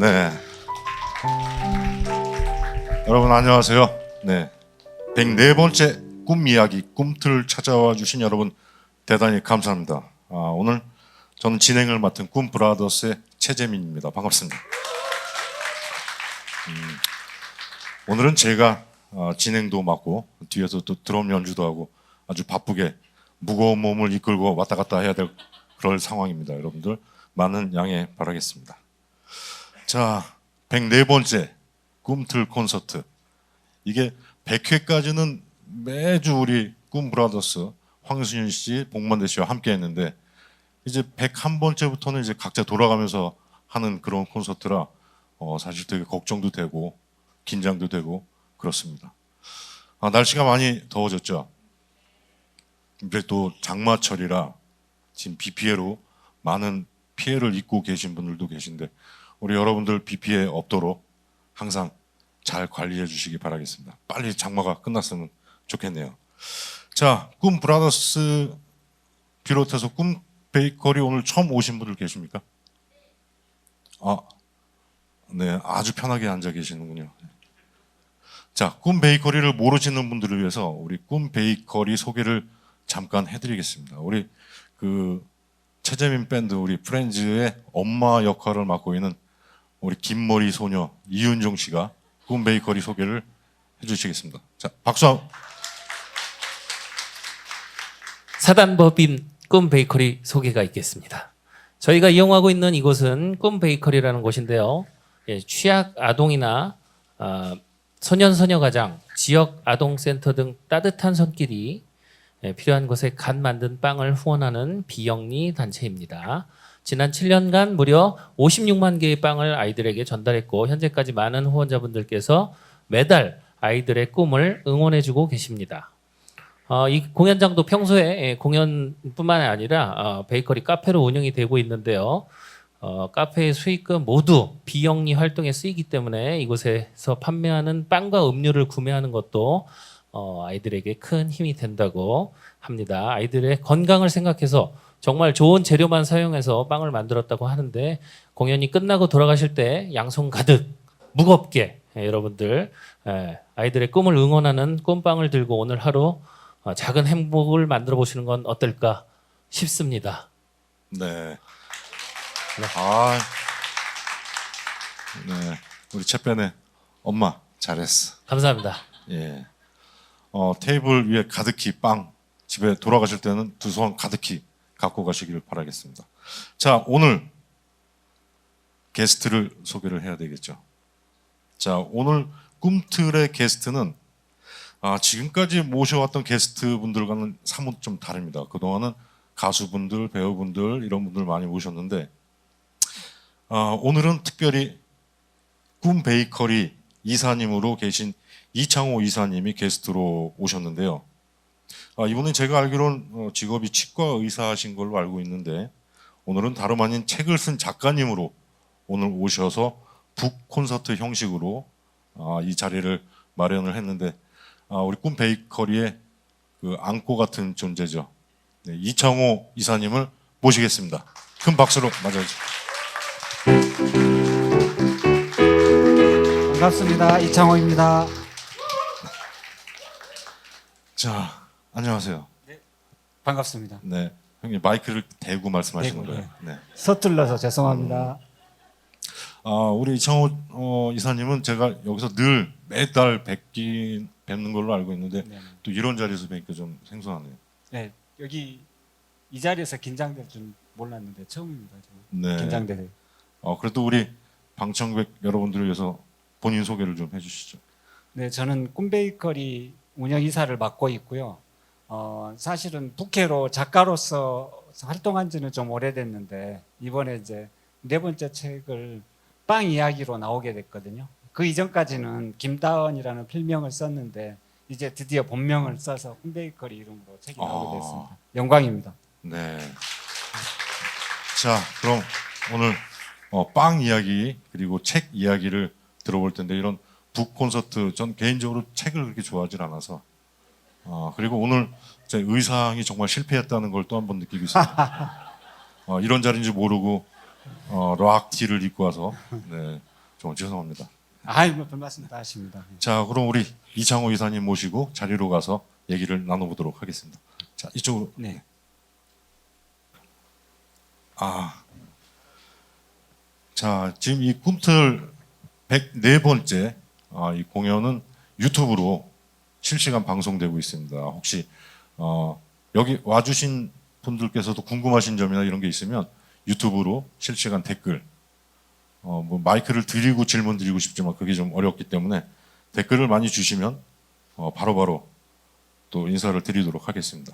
네. 여러분 안녕하세요. 네. 104번째 꿈 이야기 꿈틀 찾아와 주신 여러분 대단히 감사합니다. 오늘 저는 진행을 맡은 꿈 브라더스의 최재민입니다. 반갑습니다. 오늘은 제가 진행도 맡고 뒤에서 또 드럼 연주도 하고 아주 바쁘게 무거운 몸을 이끌고 왔다 갔다 해야 될 그럴 상황입니다. 여러분들 많은 양해 바라겠습니다. 자, 104번째 꿈틀 콘서트. 이게 100회까지는 매주 우리 꿈 브라더스 황순윤 씨, 복만대 씨와 함께 했는데 이제 101번째부터는 이제 각자 돌아가면서 하는 그런 콘서트라 사실 되게 걱정도 되고 긴장도 되고 그렇습니다. 날씨가 많이 더워졌죠. 이제 또 장마철이라 지금 비 피해로 많은 피해를 입고 계신 분들도 계신데 우리 여러분들 비 피해 없도록 항상 잘 관리해 주시기 바라겠습니다. 빨리 장마가 끝났으면 좋겠네요. 자, 꿈 브라더스 비롯해서 꿈 베이커리 오늘 처음 오신 분들 계십니까? 네, 아주 편하게 앉아 계시는군요. 자, 꿈 베이커리를 모르시는 분들을 위해서 우리 꿈 베이커리 소개를 잠깐 해드리겠습니다. 우리 그 최재민 밴드 우리 프렌즈의 엄마 역할을 맡고 있는 우리 긴머리 소녀 이윤종 씨가 꿈 베이커리 소개를 해주시겠습니다. 자, 박수. 사단법인 꿈 베이커리 소개가 있겠습니다. 저희가 이용하고 있는 이곳은 꿈 베이커리라는 곳인데요. 취약 아동이나 소년 소녀가장, 지역 아동센터 등 따뜻한 손길이 필요한 곳에 갓 만든 빵을 후원하는 비영리 단체입니다. 지난 7년간 무려 56만 개의 빵을 아이들에게 전달했고 현재까지 많은 후원자분들께서 매달 아이들의 꿈을 응원해주고 계십니다. 이 공연장도 평소에 공연뿐만 아니라 베이커리 카페로 운영이 되고 있는데요. 카페의 수익금 모두 비영리 활동에 쓰이기 때문에 이곳에서 판매하는 빵과 음료를 구매하는 것도 아이들에게 큰 힘이 된다고 합니다. 아이들의 건강을 생각해서 정말 좋은 재료만 사용해서 빵을 만들었다고 하는데 공연이 끝나고 돌아가실 때 양손 가득 무겁게 여러분들 아이들의 꿈을 응원하는 꿈빵을 들고 오늘 하루 작은 행복을 만들어 보시는 건 어떨까 싶습니다. 네. 네. 우리 채변의 엄마 잘했어. 감사합니다. 예. 테이블 위에 가득히 빵 집에 돌아가실 때는 두 손 가득히 갖고 가시길 바라겠습니다. 자, 오늘 게스트를 소개를 해야 되겠죠. 자, 오늘 꿈틀의 게스트는 지금까지 모셔왔던 게스트분들과는 사뭇 좀 다릅니다. 그동안은 가수분들, 배우분들 이런 분들 많이 모셨는데 오늘은 특별히 꿈 베이커리 이사님으로 계신 이창호 이사님이 게스트로 오셨는데요. 이분은 제가 알기로는 직업이 치과 의사하신 걸로 알고 있는데 오늘은 다름 아닌 책을 쓴 작가님으로 오늘 오셔서 북 콘서트 형식으로 이 자리를 마련을 했는데 우리 꿈 베이커리의 그 안고 같은 존재죠. 네, 이창호 이사님을 모시겠습니다. 큰 박수로 맞아주세요. 반갑습니다. 이창호입니다. 자, 안녕하세요. 반갑습니다. 네, 형님 마이크를 대고 말씀하시는 대고, 거예요. 네. 서툴러서 죄송합니다. 우리 이창호 이사님은 제가 여기서 늘 매달 뵙는 걸로 알고 있는데 네. 또 이런 자리에서 뵈니까 좀 생소하네요. 네, 여기 이 자리에서 긴장될 줄 몰랐는데 처음입니다. 네. 긴장돼요. 그래도 우리 방청객 여러분들을 위해서 본인 소개를 좀 해주시죠. 네, 저는 꿈베이커리 운영이사를 맡고 있고요. 사실은 부캐로 작가로서 활동한 지는 좀 오래됐는데 이번에 이제 4번째 책을 빵 이야기로 나오게 됐거든요. 그 이전까지는 김다은이라는 필명을 썼는데 이제 드디어 본명을 써서 꿈베이커리 이름으로 책이 나오게 됐습니다. 영광입니다. 네. 자, 그럼 오늘 빵 이야기 그리고 책 이야기를 들어볼 텐데 이런 북 콘서트 전 개인적으로 책을 그렇게 좋아하지 않아서 그리고 오늘 제 의상이 정말 실패했다는 걸 또 한 번 느끼고 있습니다. 이런 자리인지 모르고 락 티를 입고 와서 네, 좀 죄송합니다. 아이고 별 말씀 다 하십니다. 자, 그럼 우리 이창호 이사님 모시고 자리로 가서 얘기를 나눠보도록 하겠습니다. 자, 이쪽으로. 네. 자, 지금 이 꿈틀 104번째 이 공연은 유튜브로 실시간 방송되고 있습니다. 혹시 여기 와주신 분들께서도 궁금하신 점이나 이런 게 있으면 유튜브로 실시간 댓글, 뭐 마이크를 드리고 질문 드리고 싶지만 그게 좀 어렵기 때문에 댓글을 많이 주시면 바로바로 또 인사를 드리도록 하겠습니다.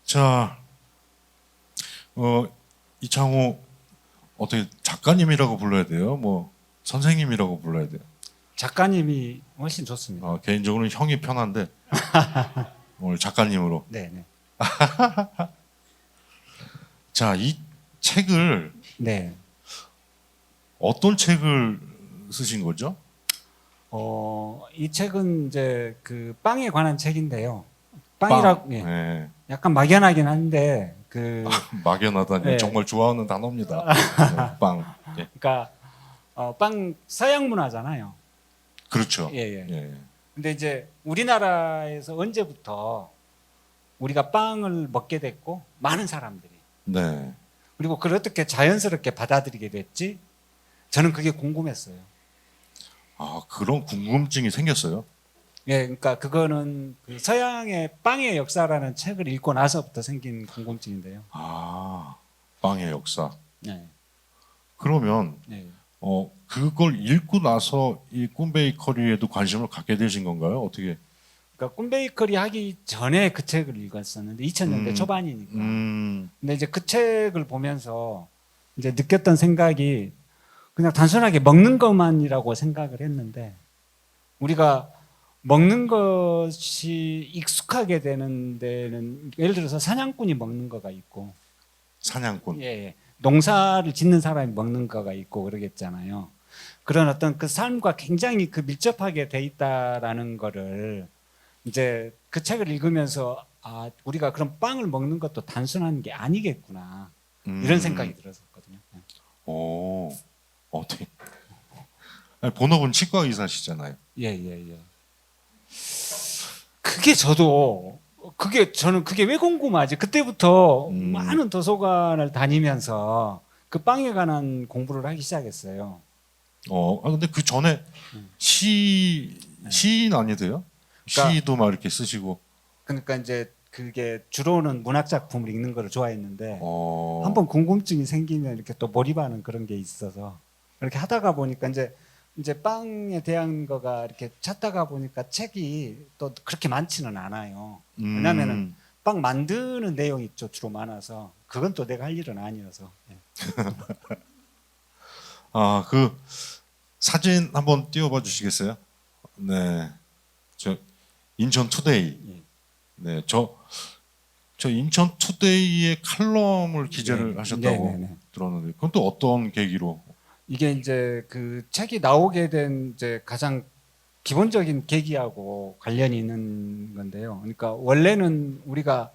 자, 이창호 어떻게 작가님이라고 불러야 돼요? 뭐 선생님이라고 불러야 돼요? 작가님이 훨씬 좋습니다. 개인적으로는 형이 편한데 오늘 작가님으로. 네, 네. 자, 이 책을 네. 어떤 책을 쓰신 거죠? 이 책은 이제 그 빵에 관한 책인데요. 빵이라고 예. 네. 약간 막연하긴 한데 그 막연하다니 네. 정말 좋아하는 단어입니다. 네, 빵. 예. 그러니까 빵 서양 문화잖아요. 그렇죠. 예, 예. 예. 근데 이제 우리나라에서 언제부터 우리가 빵을 먹게 됐고 많은 사람들이 네. 그리고 그걸 어떻게 자연스럽게 받아들이게 됐지? 저는 그게 궁금했어요. 그런 궁금증이 생겼어요. 예, 그러니까 그거는 그 서양의 빵의 역사라는 책을 읽고 나서부터 생긴 궁금증인데요. 빵의 역사. 네. 그러면 네. 그걸 읽고 나서 이 꿈베이커리에도 관심을 갖게 되신 건가요? 어떻게? 그러니까 꿈베이커리 하기 전에 그 책을 읽었었는데 2000년대 초반이니까. 근데 이제 그 책을 보면서 이제 느꼈던 생각이 그냥 단순하게 먹는 것만이라고 생각을 했는데 우리가 먹는 것이 익숙하게 되는 데는 예를 들어서 사냥꾼이 먹는 거가 있고 사냥꾼. 예, 예. 농사를 짓는 사람이 먹는 거가 있고 그러겠잖아요. 그런 어떤 그 삶과 굉장히 그 밀접하게 돼 있다라는 거를 이제 그 책을 읽으면서 우리가 그런 빵을 먹는 것도 단순한 게 아니겠구나 이런 생각이 들었었거든요. 어떻게? 아니, 본업은 치과 의사시잖아요. 예, 예, 예. 저는 그게 왜 궁금하지? 그때부터 많은 도서관을 다니면서 그 빵에 관한 공부를 하기 시작했어요. 근데 그 전에 시인 아니세요? 그러니까- 시도 막 이렇게 쓰시고. 그러니까 이제 그게 주로는 문학 작품을 읽는 걸 좋아했는데 어, 한번 궁금증이 생기면 이렇게 또 몰입하는 그런 게 있어서 이렇게 하다가 보니까 이제 빵에 대한 거가 이렇게 찾다가 보니까 책이 또 그렇게 많지는 않아요. 왜냐면은 빵 만드는 내용이 주로 많아서 그건 또 내가 할 일은 아니어서. 예. 그 사진 한번 띄워봐 주시겠어요? 네, 저 인천 투데이. 예. 네, 저 인천 투데이의 칼럼을 기재를 네. 하셨다고 네, 네, 네. 들었는데 그건 또 어떤 계기로? 이게 이제 그 책이 나오게 된 이제 가장 기본적인 계기하고 관련이 있는 건데요. 그러니까 원래는 우리가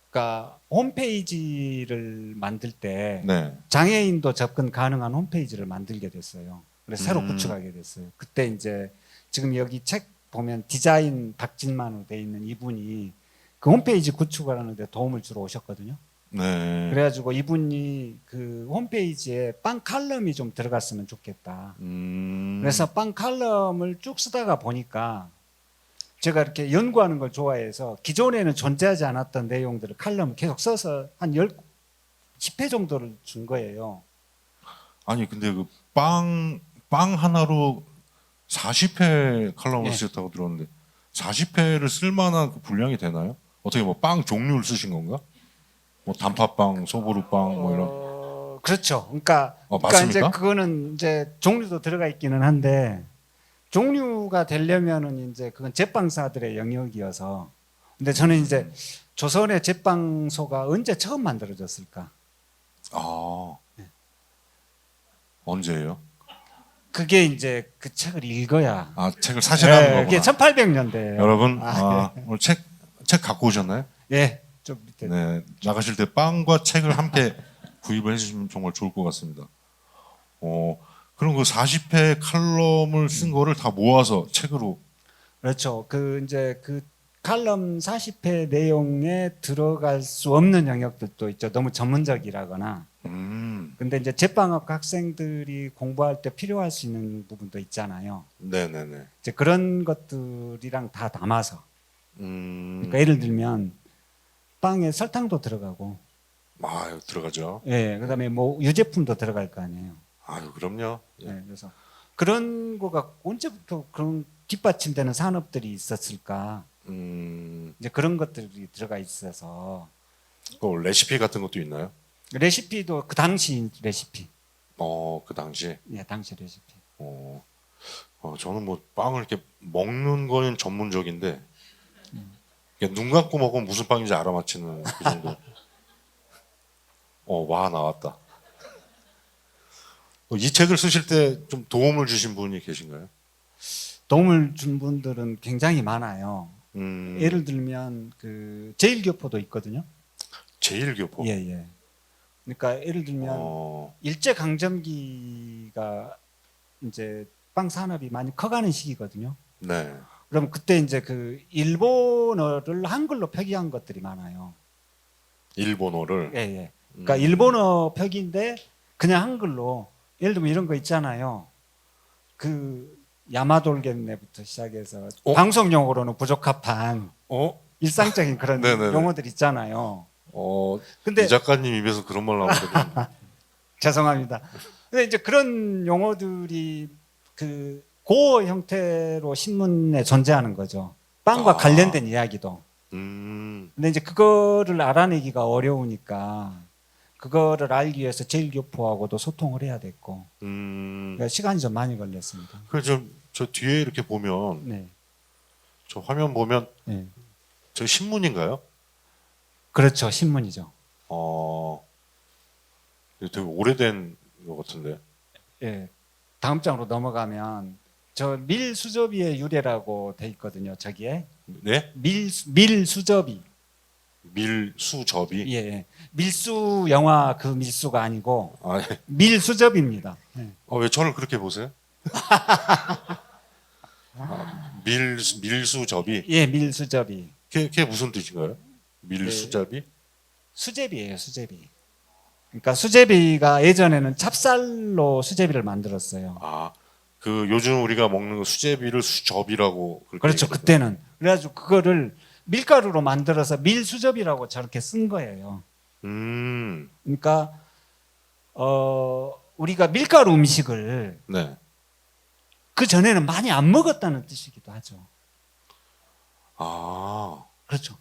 그러니까 홈페이지를 만들 때 네, 장애인도 접근 가능한 홈페이지를 만들게 됐어요. 그래서 새로 구축하게 됐어요. 그때 이제 지금 여기 책 보면 디자인 박진만으로 돼 있는 이분이 그 홈페이지 구축을 하는데 도움을 주러 오셨거든요. 네. 그래가지고 이분이 그 홈페이지에 빵 칼럼이 좀 들어갔으면 좋겠다. 그래서 빵 칼럼을 쭉 쓰다가 보니까 제가 이렇게 연구하는 걸 좋아해서 기존에는 존재하지 않았던 내용들을 칼럼을 계속 써서 한 10회 정도를 준 거예요. 아니 근데 그 빵 하나로 40회 칼럼을 네. 쓰셨다고 들었는데 40회를 쓸 만한 그 분량이 되나요? 어떻게 뭐 빵 종류를 쓰신 건가? 뭐 단팥빵, 소보루빵 뭐 이런. 그렇죠. 그러니까 맞습니까? 이제 그거는 이제 종류도 들어가 있기는 한데 종류가 되려면은 이제 그건 제빵사들의 영역이어서. 근데 저는 이제 조선의 제빵소가 언제 처음 만들어졌을까? 언제예요? 그게 이제 그 책을 읽어야. 책을 사시라는 거구나. 그게 1800년대예요. 여러분, 오늘 책 갖고 오셨나요? 예, 좀 밑에. 네, 나가실 때 빵과 책을 함께 구입을 해주시면 정말 좋을 것 같습니다. 그럼 그 40회 칼럼을 쓴 거를 다 모아서 책으로. 그렇죠. 그 이제 그 칼럼 40회 내용에 들어갈 수 없는 영역들도 있죠. 너무 전문적이라거나. 근데 이제 제빵학 학생들이 공부할 때 필요할 수 있는 부분도 있잖아요. 네네네. 이제 그런 것들이랑 다 담아서. 음. 그러니까 예를 들면 빵에 설탕도 들어가고, 아, 들어가죠. 예, 그다음에 뭐 유제품도 들어갈 거 아니에요. 아유, 그럼요. 예, 그래서 그런 거가 언제부터 그런 뒷받침되는 산업들이 있었을까? 이제 그런 것들이 들어가 있어서 그 레시피 같은 것도 있나요? 레시피도 그 당시 레시피, 그 당시. 예, 당시 레시피. 저는 뭐 빵을 이렇게 먹는 거는 전문적인데 그냥 눈 감고 먹으면 무슨 빵인지 알아맞히는 그 정도. 와, 나왔다. 이 책을 쓰실 때 좀 도움을 주신 분이 계신가요? 도움을 준 분들은 굉장히 많아요. 예를 들면 그 제일교포도 있거든요. 제일교포. 예, 예. 그러니까 예를 들면 일제 강점기가 이제 빵 산업이 많이 커가는 시기거든요. 네. 그럼 그때 이제 그 일본어를 한글로 표기한 것들이 많아요. 일본어를. 예, 예. 그러니까 일본어 표기인데 그냥 한글로 예를 들면 이런 거 있잖아요. 그 야마돌겠네부터 시작해서 방송 용어로는 부적합한 일상적인 그런 네네네. 용어들 있잖아요. 근데 이 작가님 입에서 그런 말 나오거든요. 죄송합니다. 근데 이제 그런 용어들이 그 고어 형태로 신문에 존재하는 거죠. 빵과 관련된 이야기도. 근데 이제 그거를 알아내기가 어려우니까 그거를 알기 위해서 제일교포하고도 소통을 해야 됐고. 그러니까 시간이 좀 많이 걸렸습니다. 저 뒤에 이렇게 보면 네. 저 화면 보면 네. 저 신문인가요? 그렇죠. 신문이죠. 되게 오래된 것 같은데. 예. 다음 장으로 넘어가면 저 밀수저비의 유래라고 돼 있거든요. 저기에. 네? 밀수저비. 밀수접이. 예, 예. 밀수 영화 그 밀수가 아니고 예. 밀수접입니다. 예. 왜 저를 그렇게 보세요? 밀수접이. 예, 밀수접이. 그게 무슨 뜻인가요? 밀수접이? 수제비예요, 수제비. 그러니까 수제비가 예전에는 찹쌀로 수제비를 만들었어요. 그 요즘 우리가 먹는 거 수제비를 수접이라고 그렇게. 그렇죠. 얘기하거든요. 그때는 그래가지고 그거를 밀가루로 만들어서 밀수접이라고 저렇게 쓴 거예요. 그러니까 우리가 밀가루 음식을 네. 그 전에는 많이 안 먹었다는 뜻이기도 하죠. 그렇죠.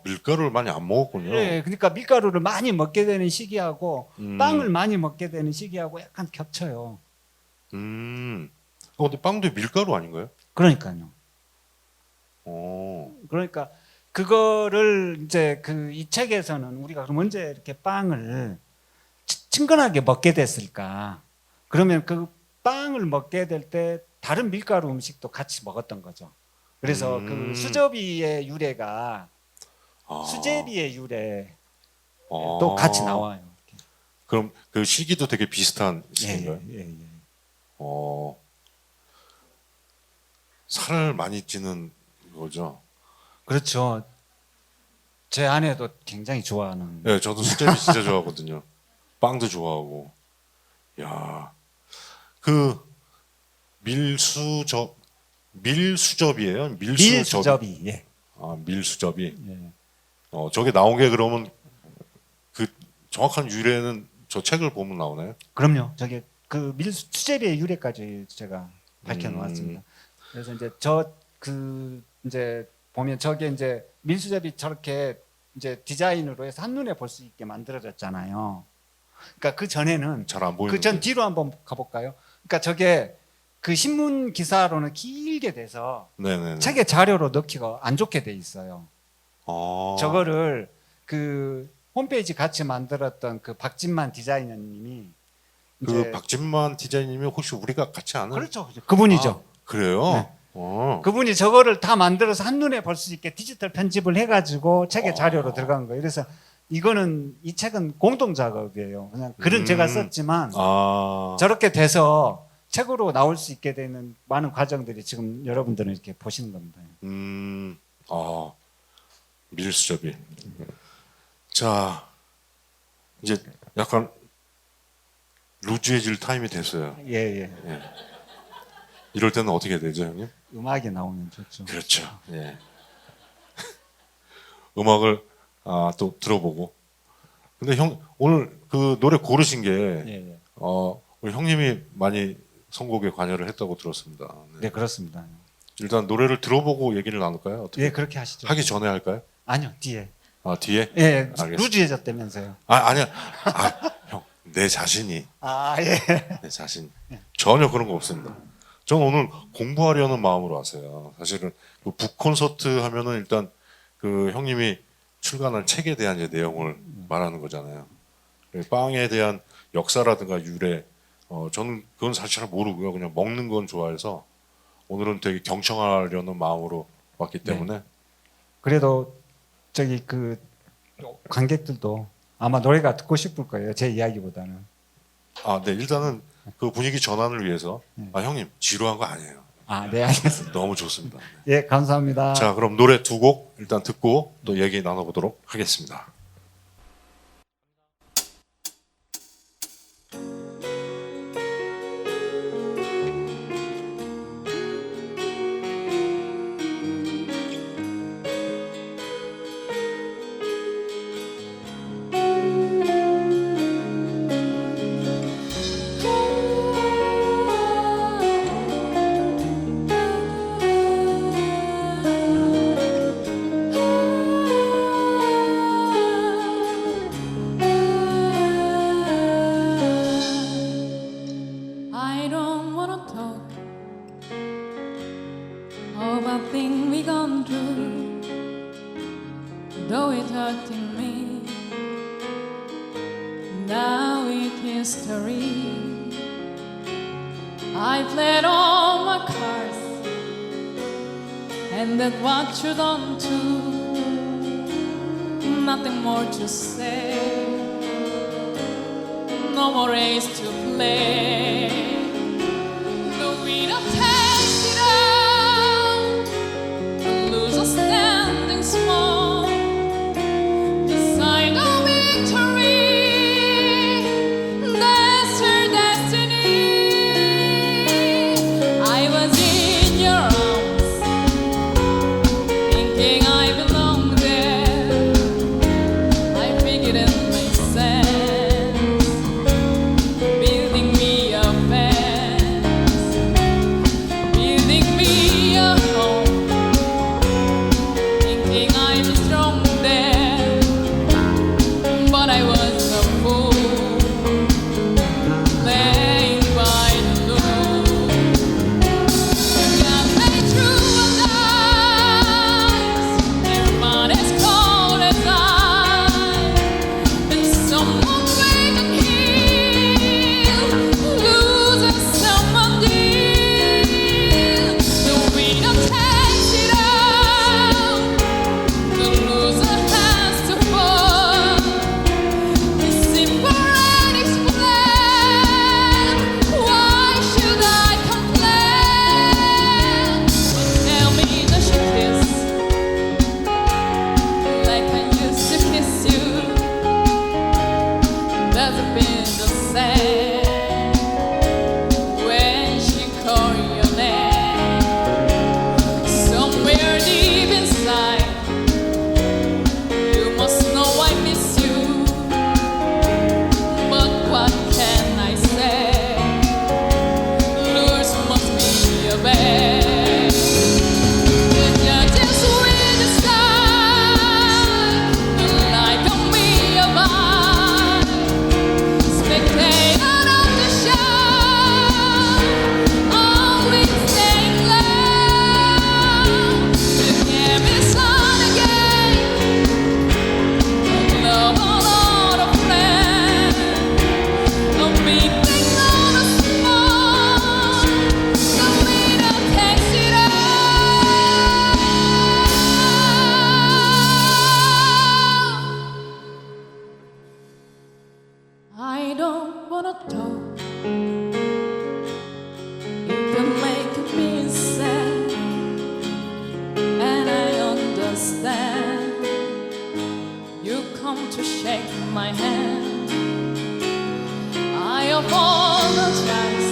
밀가루를 많이 안 먹었군요. 네, 그러니까 밀가루를 많이 먹게 되는 시기하고 빵을 많이 먹게 되는 시기하고 약간 겹쳐요. 근데 빵도 밀가루 아닌가요? 그러니까요. 어. 그러니까 그거를 이제 그 이 책에서는 우리가 그럼 언제 이렇게 빵을 친근하게 먹게 됐을까? 그러면 그 빵을 먹게 될 때 다른 밀가루 음식도 같이 먹었던 거죠. 그래서 그 수저비의 유래가 수제비의 유래도 같이 나와요. 그럼 그 시기도 되게 비슷한 시기인가요? 예. 살을 많이 찌는 거죠. 그렇죠. 제 아내도 굉장히 좋아하는. 네, 저도 수제비 진짜 좋아하거든요. 빵도 좋아하고. 야, 그 밀수접이에요? 밀수접이. 예. 밀수접이. 예. 저게 나온 게 그러면 그 정확한 유래는 저 책을 보면 나오나요? 그럼요. 저게 그 수제비의 유래까지 제가 밝혀놓았습니다. 그래서 이제 이제 보면 저게 이제 밀수접이 저렇게 이제 디자인으로 해서 한눈에 볼 수 있게 만들어졌잖아요. 그러니까 그 전에는 잘 안 보이는데. 그 전 뒤로 한번 가볼까요? 그러니까 저게 그 신문 기사로는 길게 돼서 네네. 책에 자료로 넣기가 안 좋게 돼 있어요. 저거를 그 홈페이지 같이 만들었던 그 박진만 디자이너님이 그 박진만 디자이너님이 혹시 우리가 같이 아는? 그렇죠. 그분이죠. 그래요? 네. 그분이 저거를 다 만들어서 한눈에 볼 수 있게 디지털 편집을 해가지고 책에 자료로 들어간 거예요. 그래서 이 책은 공동 작업이에요. 그냥 글은 제가 썼지만 저렇게 돼서 책으로 나올 수 있게 되는 많은 과정들이 지금 여러분들은 이렇게 보시는 겁니다. 아, 밀수잡이. 자, 이제 약간 루즈해질 타임이 됐어요. 예. 이럴 때는 어떻게 되죠, 형님? 음악이 나오면 좋죠. 그렇죠. 예. 음악을 또 들어보고. 근데 형 오늘 그 노래 고르신 게 예. 우리 형님이 많이 선곡에 관여를 했다고 들었습니다. 네, 그렇습니다. 일단 노래를 들어보고 얘기를 나눌까요? 어떻게? 예, 그렇게 하시죠. 하기 전에 할까요? 아니요, 뒤에. 뒤에? 예, 알겠습니다. 루즈해졌다면서요. 아니야. 형, 내 자신이 예. 내 자신 전혀 그런 거 없습니다. 저는 오늘 공부하려는 마음으로 왔어요. 사실은 그 북 콘서트 하면은 일단 그 형님이 출간한 책에 대한 이제 내용을 말하는 거잖아요. 빵에 대한 역사라든가 유래, 저는 그건 사실 잘 모르고요. 그냥 먹는 건 좋아해서 오늘은 되게 경청하려는 마음으로 왔기 때문에 그래도 저기 그 관객들도 아마 노래가 듣고 싶을 거예요. 제 이야기보다는. 네, 일단은 그 분위기 전환을 위해서 형님 지루한 거 아니에요. 네, 알겠습니다. 너무 좋습니다. 예, 감사합니다. 자, 그럼 노래 두 곡 일단 듣고 또 얘기 나눠보도록 하겠습니다. I don't wanna talk about things we gone through, though it hurting me. Now it's history. I played all my cards, and that's what you done too. Nothing more to say, no more race to play. The winner takes it all, the loser standing small beside the victory. That's her destiny. I was in your arms, thinking I belonged there. I figured it made sense, building me a to shake my hand. I apologize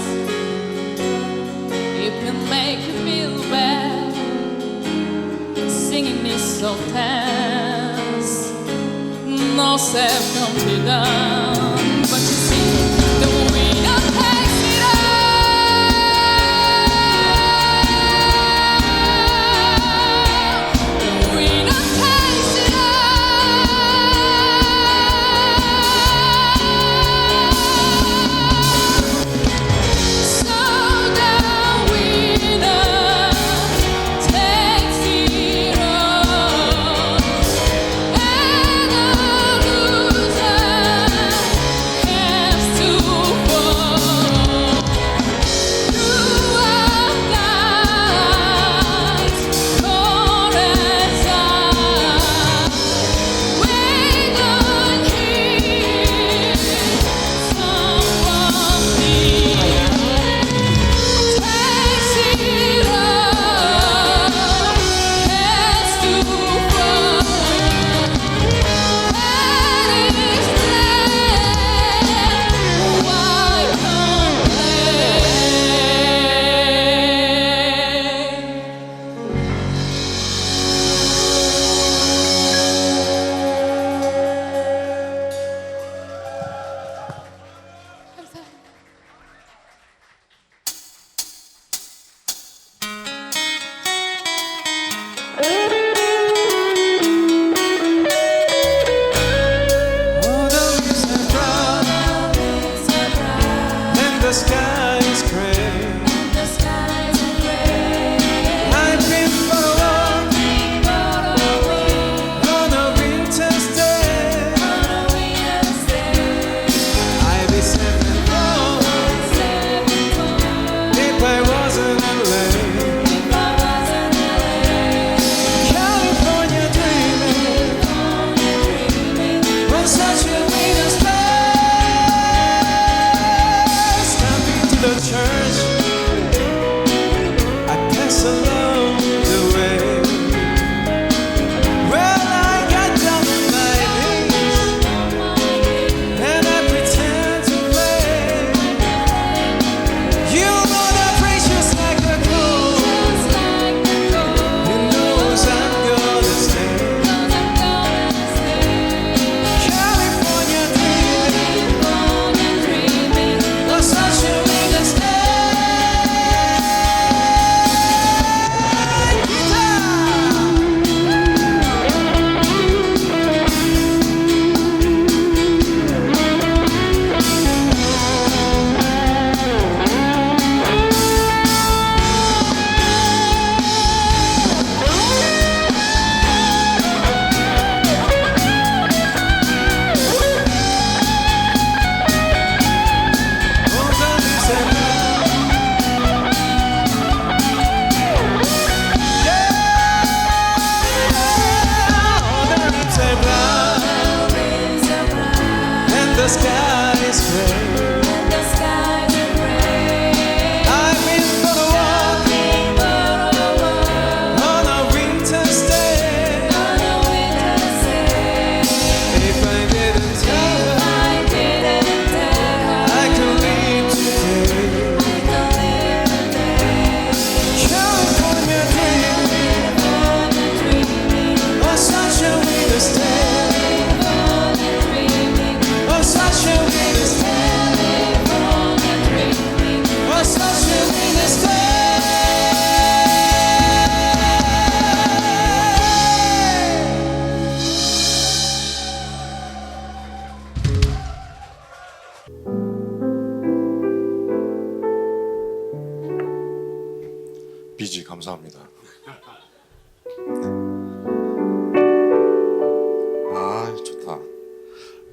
if you make me feel bad. Singing is so tense, no self-confidence. But you see, the winner takes it all. The winner takes it all. So the winner takes it all, and the loser has to fall. Through our lives, cold as ice, we're gonna hear someone takes it all, has to fall, and is left wide complaint. All the leaves are brown and the sky is gray. I've been for a walk on a winter's day. I'd be safe and warm if I wasn't in LA. California dreaming on such a winter's day. Stepping to the church, I pass along the way. Well, I got down on my knees and I pretend to play. You know the precious like the gold. You knows I'm gonna stay. California dreaming on such a winter's day. All the leaves are brown. Yeah, all the leaves are brown and the sky is gray. I've been for a walk on a winter's day. If I didn't tell her I could leave today. California dreaming on such a winter's day. On such a winter's day. On such a winter's day. 비지 감사합니다. 아 좋다.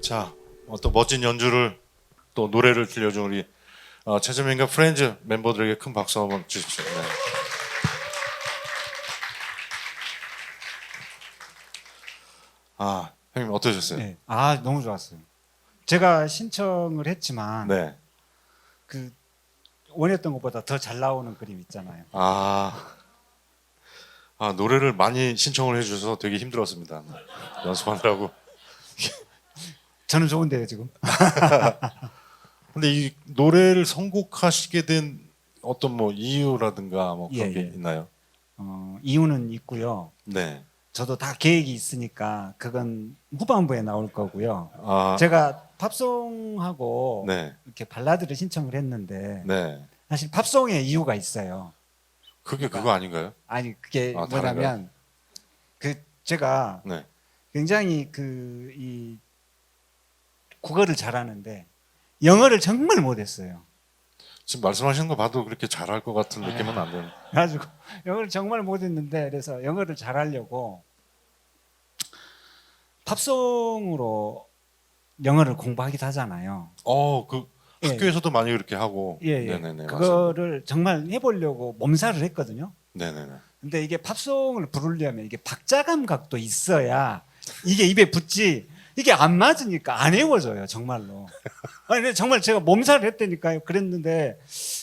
자, 또 멋진 연주를 또 노래를 들려준 우리 최재민과 프렌즈 멤버들에게 큰 박수 한번 주십시오. 네. 아 형님 어떠셨어요? 네. 아, 너무 좋았어요. 제가 신청을 했지만 네. 그 원했던 것보다 더 잘 나오는 그림 있잖아요. 노래를 많이 신청을 해주셔서 되게 힘들었습니다. 연습하느라고 저는 좋은데요 지금. 근데 이 노래를 선곡하시게 된 어떤 뭐 이유라든가 뭐 그런 예, 게 예. 있나요? 이유는 있고요. 네. 저도 다 계획이 있으니까 그건 후반부에 나올 거고요. 아, 제가 팝송하고 네. 이렇게 발라드를 신청을 했는데 네. 사실 팝송에 이유가 있어요. 그게 그거 아닌가요? 아니 그게 아, 뭐냐면 그 제가 네. 굉장히 그 이 국어를 잘하는데 영어를 정말 못했어요. 지금 말씀하시는 거 봐도 그렇게 잘할 것 같은 느낌은 안 드는. 그래가지고 영어를 정말 못했는데 그래서 영어를 잘하려고 팝송으로 영어를 공부하기도 하잖아요. 그 예. 학교에서도 많이 그렇게 하고. 예, 예. 네네네. 그거를 정말 해보려고 몸살을 했거든요. 맞습니다. 네네네. 근데 이게 팝송을 부르려면 이게 박자 감각도 있어야 이게 입에 붙지 이게 안 맞으니까 안 외워져요 정말로. 아니 근데 정말 제가 몸살을 했다니까요. 그랬는데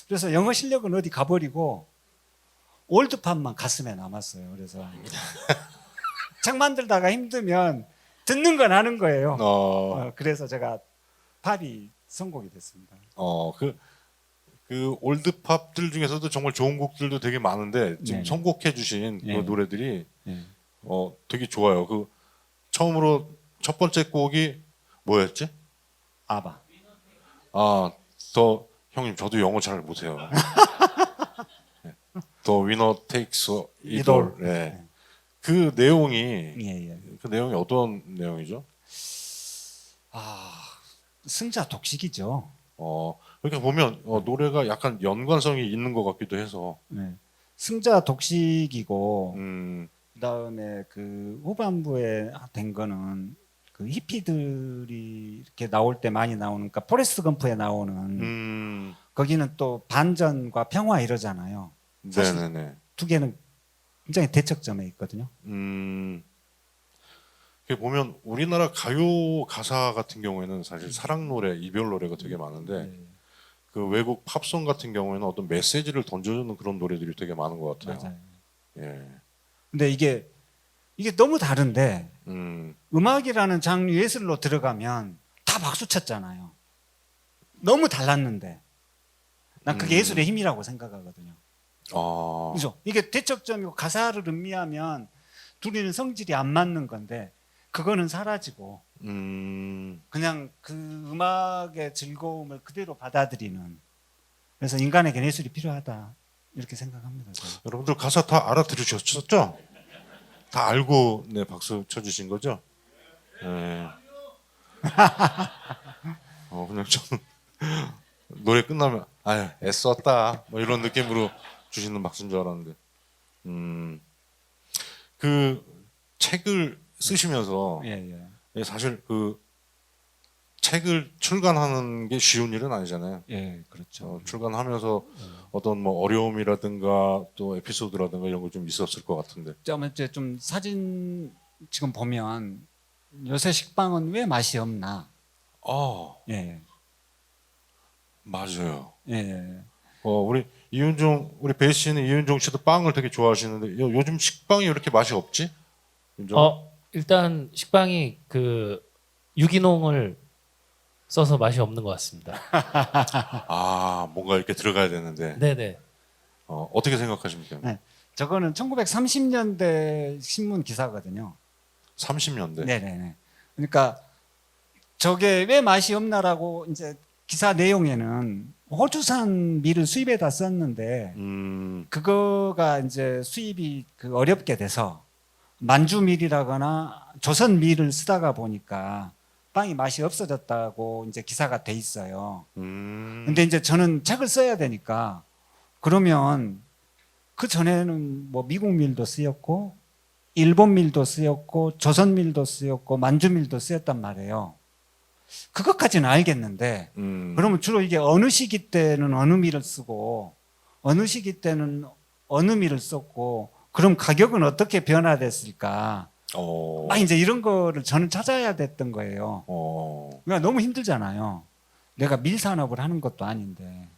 그래서 영어 실력은 어디 가버리고 올드팝만 가슴에 남았어요. 그래서 책 만들다가 힘들면 듣는 건 하는 거예요. 그래서 제가 팝이 선곡이 됐습니다. 그 올드팝들 중에서도 정말 좋은 곡들도 되게 많은데 지금 네네. 선곡해 주신 네. 그 노래들이 예. 되게 좋아요. 그 처음으로 첫 번째 곡이 뭐였지? 아바. 형님 저도 영어 잘 못해요. The winner takes it It all. all. 네. 그 내용이 예, 예. 그 내용이 어떤 내용이죠? 승자 독식이죠. 이렇게 보면 노래가 약간 연관성이 있는 것 같기도 해서. 네. 승자 독식이고 그다음에 그 후반부에 된 거는 그 히피들이 이렇게 나올 때 많이 나오는 그러니까 포레스트 검프에 나오는 거기는 또 반전과 평화 이러잖아요. 사실 네네네. 두 개는 굉장히 대척점에 있거든요. 이렇게 보면 우리나라 가요 가사 같은 경우에는 사실 사랑 노래, 이별 노래가 되게 많은데 네. 그 외국 팝송 같은 경우에는 어떤 메시지를 던져주는 그런 노래들이 되게 많은 것 같아요. 맞아요. 예. 근데 이게 너무 다른데 음, 음악이라는 장르 예술로 들어가면 다 박수 쳤잖아요. 너무 달랐는데 난 그게 예술의 힘이라고 생각하거든요. 그죠? 이게 대척점이고 가사를 음미하면 둘이는 성질이 안 맞는 건데 그거는 사라지고 그냥 그 음악의 즐거움을 그대로 받아들이는 그래서 인간에게 예술이 필요하다 이렇게 생각합니다. 저는. 여러분들 가사 다 알아들으셨죠? 다 알고 네 박수 쳐주신 거죠? 네. 그냥 저는 노래 끝나면 아유 애썼다 뭐 이런 느낌으로 주시는 박수인 줄 알았는데 그 책을 쓰시면서 예. 사실 그 책을 출간하는 게 쉬운 일은 아니잖아요. 예, 그렇죠. 출간하면서 어떤 뭐 어려움이라든가 또 에피소드라든가 이런 거 좀 있었을 것 같은데. 이제 좀 사진 지금 보면 요새 식빵은 왜 맛이 없나? 예. 맞아요. 예. 우리 이윤종 우리 베이스 씨는 이윤종 씨도 빵을 되게 좋아하시는데 요즘 식빵이 왜 이렇게 맛이 없지? 윤종아? 일단 식빵이 그 유기농을 써서 맛이 없는 것 같습니다. 뭔가 이렇게 들어가야 되는데. 네네. 어떻게 생각하십니까? 네. 저거는 1930년대 신문 기사거든요. 30년대. 네네네. 그러니까 저게 왜 맛이 없나라고 이제 기사 내용에는 호주산 밀을 수입에다 썼는데 그거가 이제 수입이 그 어렵게 돼서 만주 밀이라거나 조선 밀을 쓰다가 보니까 빵이 맛이 없어졌다고 이제 기사가 돼 있어요. 근데 이제 저는 책을 써야 되니까 그러면 그 전에는 뭐 미국 밀도 쓰였고 일본 밀도 쓰였고 조선 밀도 쓰였고 만주 밀도 쓰였단 말이에요. 그것까지는 알겠는데 그러면 주로 이게 어느 시기 때는 어느 밀을 쓰고 어느 시기 때는 어느 밀을 썼고 그럼 가격은 어떻게 변화됐을까? 막 이제 이런 거를 저는 찾아야 됐던 거예요. 그러니까 너무 힘들잖아요. 내가 밀산업을 하는 것도 아닌데.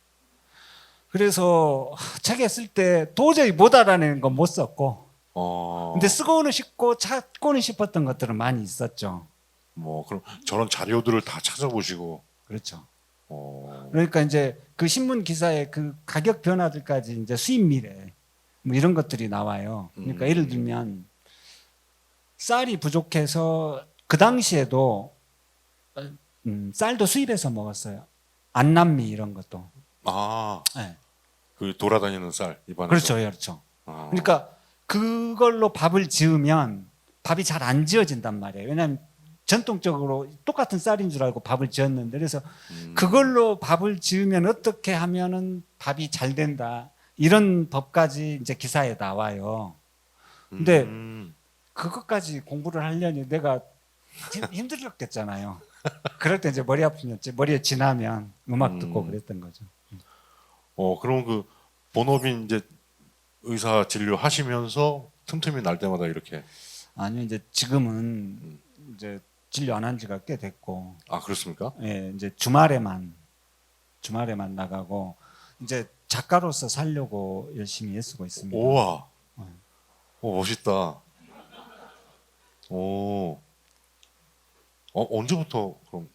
그래서 책에 쓸 때 도저히 못 알아내는 건 못 썼고 근데 쓰고는 싶고 찾고는 싶었던 것들은 많이 있었죠. 뭐 그럼 저런 자료들을 다 찾아보시고 그렇죠. 어, 그러니까 이제 그 신문 기사에 그 가격 변화들까지 이제 수입 미래 뭐 이런 것들이 나와요. 그러니까 예를 들면 쌀이 부족해서 그 당시에도 쌀도 수입해서 먹었어요. 안남미 이런 것도. 아, 네. 그 돌아다니는 쌀 입안에서. 그렇죠, 그렇죠. 아, 그러니까 그걸로 밥을 지으면 밥이 잘 안 지어진단 말이에요. 왜냐하면 전통적으로 똑같은 쌀인 줄 알고 밥을 지었는데 그래서 그걸로 밥을 지으면 어떻게 하면은 밥이 잘 된다 이런 법까지 이제 기사에 나와요. 근데 그것까지 공부를 하려니 내가 힘들었겠잖아요. 그럴 때 이제 머리 아프면 머리에 지나면 음악 듣고 그랬던 거죠. 그럼 그 본업인 이제 의사 진료 하시면서 틈틈이 날 때마다 이렇게. 아니요, 이제 지금은 이제 진료 안 한 지가 꽤 됐고, 아, 그렇습니까? 예, 이제 주말에만 나가고 이제 작가로서 살려고 열심히 애쓰고 있습니다. 우와. 오, 멋있다. 오. 언제부터 그럼?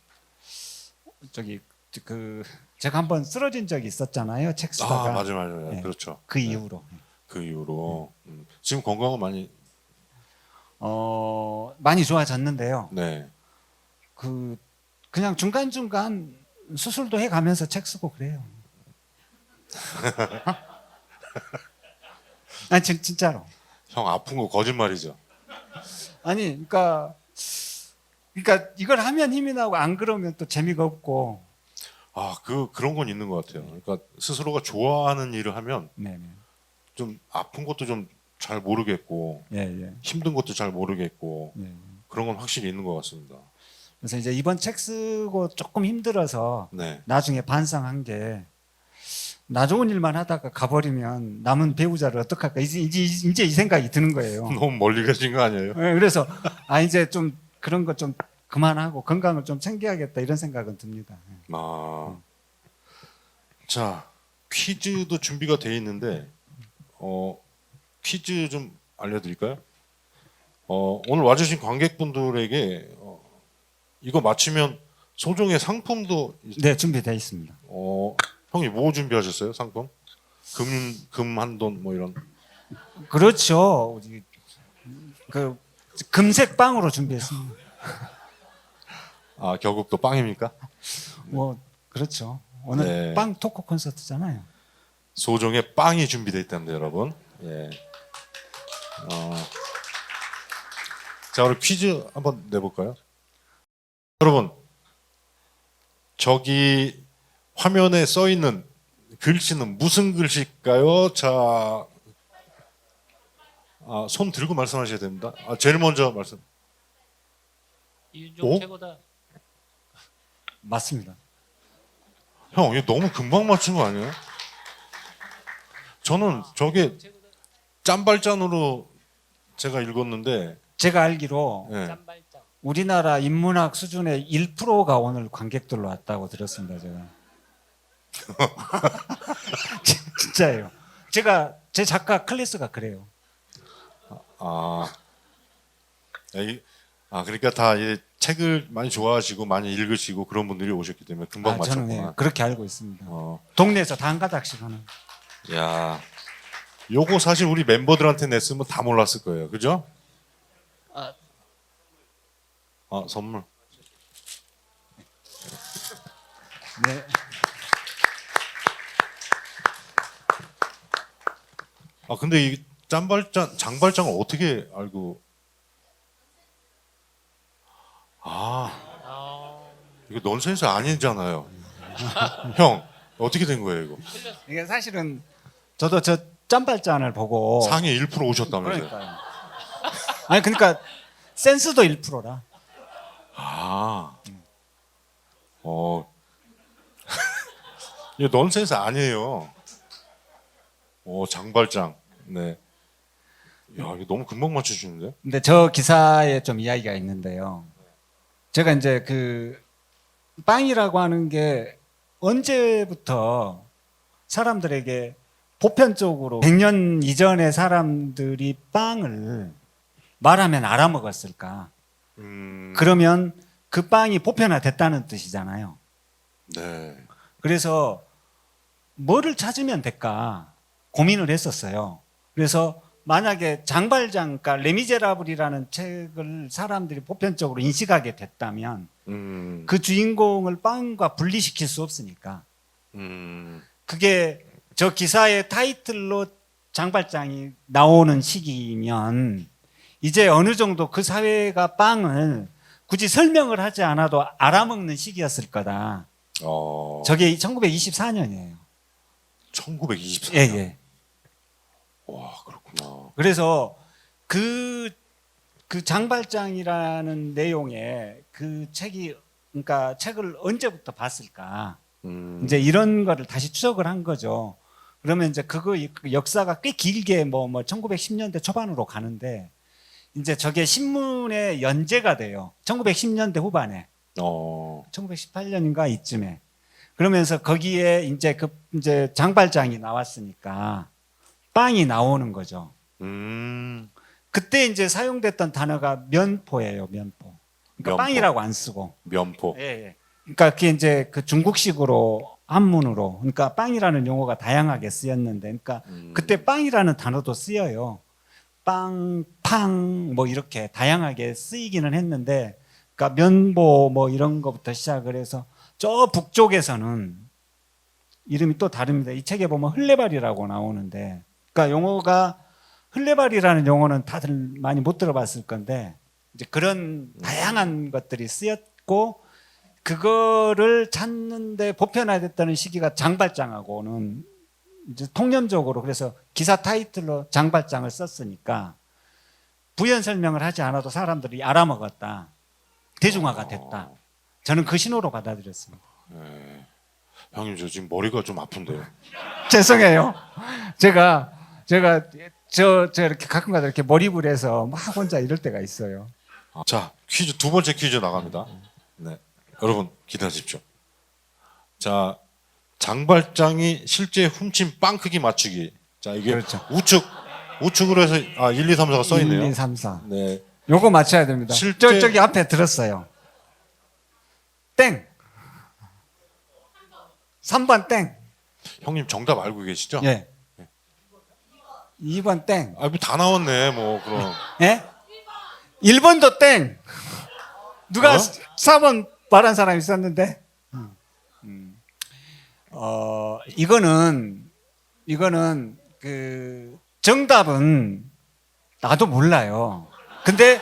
저기 그 제가 한번 쓰러진 적이 있었잖아요. 책 쓰다가. 아, 맞아요. 네. 그렇죠. 그 이후로. 그 이후로 지금 건강은 많이. 많이 좋아졌는데요. 네. 그냥 중간중간 수술도 해 가면서 책 쓰고 그래요. 아니 진짜로. 형 아픈 거 거짓말이죠. 아니 그러니까 이걸 하면 힘이 나고 안 그러면 또 재미가 없고. 아, 그런 건 있는 것 같아요. 그러니까 스스로가 좋아하는 일을 하면 네네. 좀 아픈 것도 좀 잘 모르겠고 예. 힘든 것도 잘 모르겠고 예. 그런 건 확실히 있는 것 같습니다. 그래서 이제 이번 책 쓰고 조금 힘들어서 네. 나중에 반성한 게 나 좋은 일만 하다가 가버리면 남은 배우자를 어떡할까 이제 이 생각이 드는 거예요. 너무 멀리 가신 거 아니에요? 예, 그래서 이제 좀 그런 거 좀 그만하고 건강을 좀 챙겨야겠다 이런 생각은 듭니다. 아. 자, 퀴즈도 준비가 돼 있는데 퀴즈 좀 알려드릴까요? 오늘 와주신 관객분들에게 이거 맞히면 소정의 상품도 네, 준비되어 있습니다. 형이 뭐 준비하셨어요? 상품? 금 한 돈 뭐 이런. 그렇죠. 그 금색 빵으로 준비했습니다. 아, 결국 또 빵입니까? 뭐 그렇죠. 오늘 네. 빵 토크 콘서트잖아요. 소정의 빵이 준비되어 있답니다, 여러분. 예. 자, 우리 퀴즈 한번 내볼까요? 여러분, 저기 화면에 써 있는 글씨는 무슨 글씨일까요? 자, 손 들고 말씀하셔야 됩니다. 제일 먼저 말씀. 이윤종 오? 최고다. 맞습니다. 형, 이거 너무 금방 맞춘 거 아니에요? 저는 저게 짠발짠으로 제가 읽었는데, 제가 알기로 예. 짠발짱. 우리나라 인문학 수준의 1%가 오늘 관객들로 왔다고 들었습니다. 제가 진짜예요. 제 작가 클래스가 그래요. 그러니까 다 이 책을 많이 좋아하시고 많이 읽으시고 그런 분들이 오셨기 때문에 금방 저는 맞췄구나. 그렇게 알고 있습니다. 어, 동네에서 다 한 가닥씩 하는. 야, 요거 사실 우리 멤버들한테 냈으면 다 몰랐을 거예요, 그죠? 선물. 네. 근데 이 장발장을 어떻게 알고? 이거 넌센스 아니잖아요. 형, 어떻게 된 거예요, 이거? 이게 사실은 저도 저 짠발짠을 보고 상위 1% 오셨다면서요? 그러니까요. 아니 그러니까 센스도 1%라. 이거 넌센스 아니에요. 장발장. 네. 야, 이거 너무 금방 맞춰주는데? 근데 저 기사에 좀 이야기가 있는데요. 제가 이제 그 빵이라고 하는 게 언제부터 사람들에게 보편적으로 100년 이전의 사람들이 빵을 말하면 알아먹었을까? 그러면 그 빵이 보편화됐다는 뜻이잖아요. 네. 그래서 뭐를 찾으면 될까 고민을 했었어요. 그래서 만약에 장발장, 그러니까 레미제라블이라는 책을 사람들이 보편적으로 인식하게 됐다면 그 주인공을 빵과 분리시킬 수 없으니까 그게 저 기사의 타이틀로 장발장이 나오는 시기면 이제 어느 정도 그 사회가 빵을 굳이 설명을 하지 않아도 알아먹는 시기였을 거다. 저게 1924년이에요. 1924년. 예, 예. 와, 그렇구나. 그래서 그 장발장이라는 내용의 그 책이, 그러니까 책을 언제부터 봤을까? 이제 이런 거를 다시 추적을 한 거죠. 그러면 이제 그거 역사가 꽤 길게 뭐 1910년대 초반으로 가는데 이제 저게 신문에 연재가 돼요. 1910년대 후반에. 1918년인가 이쯤에. 그러면서 거기에 이제 장발장이 나왔으니까 빵이 나오는 거죠. 그때 이제 사용됐던 단어가 면포예요, 면포. 그러니까 면포. 빵이라고 안 쓰고. 면포. 예, 예. 그러니까 그게 이제 그 중국식으로 한문으로, 그러니까 빵이라는 용어가 다양하게 쓰였는데, 그러니까 그때 빵이라는 단어도 쓰여요. 빵, 팡, 뭐 이렇게 다양하게 쓰이기는 했는데, 그러니까 면보 뭐 이런 거부터 시작을 해서 저 북쪽에서는 이름이 또 다릅니다. 이 책에 보면 흘레발이라고 나오는데, 그러니까 용어가 흘레발이라는 용어는 다들 많이 못 들어봤을 건데, 이제 그런 다양한 것들이 쓰였고, 그거를 찾는데 보편화됐다는 시기가 장발장하고는 이제 통념적으로, 그래서 기사 타이틀로 장발장을 썼으니까 부연 설명을 하지 않아도 사람들이 알아먹었다. 대중화가 됐다. 저는 그 신호로 받아들였습니다. 형님, 저 지금 머리가 좀 아픈데요. 죄송해요. 제가 이렇게 가끔가다 이렇게 몰입을 해서 막 혼자 이럴 때가 있어요. 자, 퀴즈, 두 번째 퀴즈 나갑니다. 네. 여러분, 기다리십시오. 자, 장발장이 실제 훔친 빵 크기 맞추기. 자, 이게 그렇죠. 우측으로 해서 1, 2, 3, 4가 써 있네요. 1, 2, 3, 4. 네. 요거 맞춰야 됩니다. 실제- 저기 앞에 들었어요. 땡. 3번 땡. 형님 정답 알고 계시죠? 예. 2번 땡. 뭐 다 나왔네, 뭐, 그럼. 예? 1번도 땡. 누가 어? 4번 말한 사람이 있었는데. 이거는 그 정답은 나도 몰라요. 근데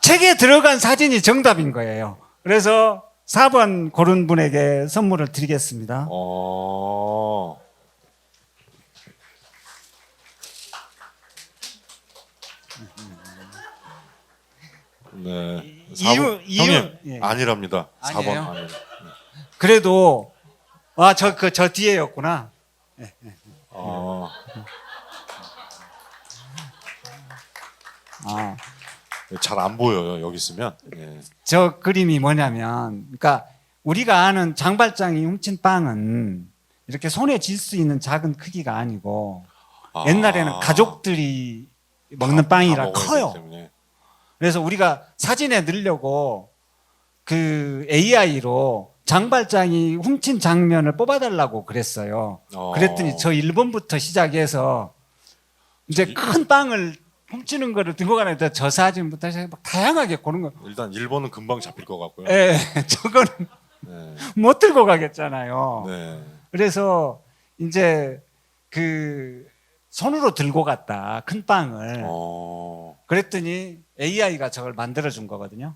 책에 들어간 사진이 정답인 거예요. 그래서 4번 고른 분에게 선물을 드리겠습니다. 네. 이유- 형님, 예. 아니랍니다. 4번. 아니에요? 아니에요. 그래도 저 뒤에였구나. 잘 안 보여요, 여기 있으면. 예. 저 그림이 뭐냐면, 그러니까 우리가 아는 장발장이 훔친 빵은 이렇게 손에 쥘 수 있는 작은 크기가 아니고 옛날에는 가족들이 먹는 다 빵이라 먹어야 되기 커요. 때문에. 그래서 우리가 사진에 넣으려고 그 AI로 장발장이 훔친 장면을 뽑아달라고 그랬어요. 그랬더니 저 1번부터 시작해서 이제 큰 빵을 훔치는 거를 들고 가는데 저 사진부터 시작해서 막 다양하게 고른 거. 일단 1번은 금방 잡힐 것 같고요. 예, 저거는 네. 못 들고 가겠잖아요. 네. 그래서 이제 그 손으로 들고 갔다, 큰 빵을. 그랬더니 AI가 저걸 만들어 준 거거든요.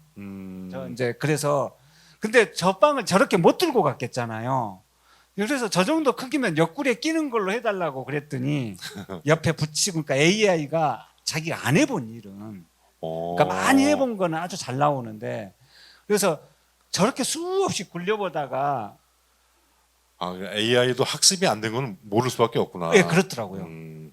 저 이제 그래서 근데 저 빵을 저렇게 못 들고 갔겠잖아요. 그래서 저 정도 크기면 옆구리에 끼는 걸로 해달라고 그랬더니 옆에 붙이고, 그러니까 AI가 자기가 안 해본 일은, 그러니까 많이 해본 거는 아주 잘 나오는데, 그래서 저렇게 수없이 굴려보다가 AI도 학습이 안 된 건 모를 수밖에 없구나. 예, 그렇더라고요.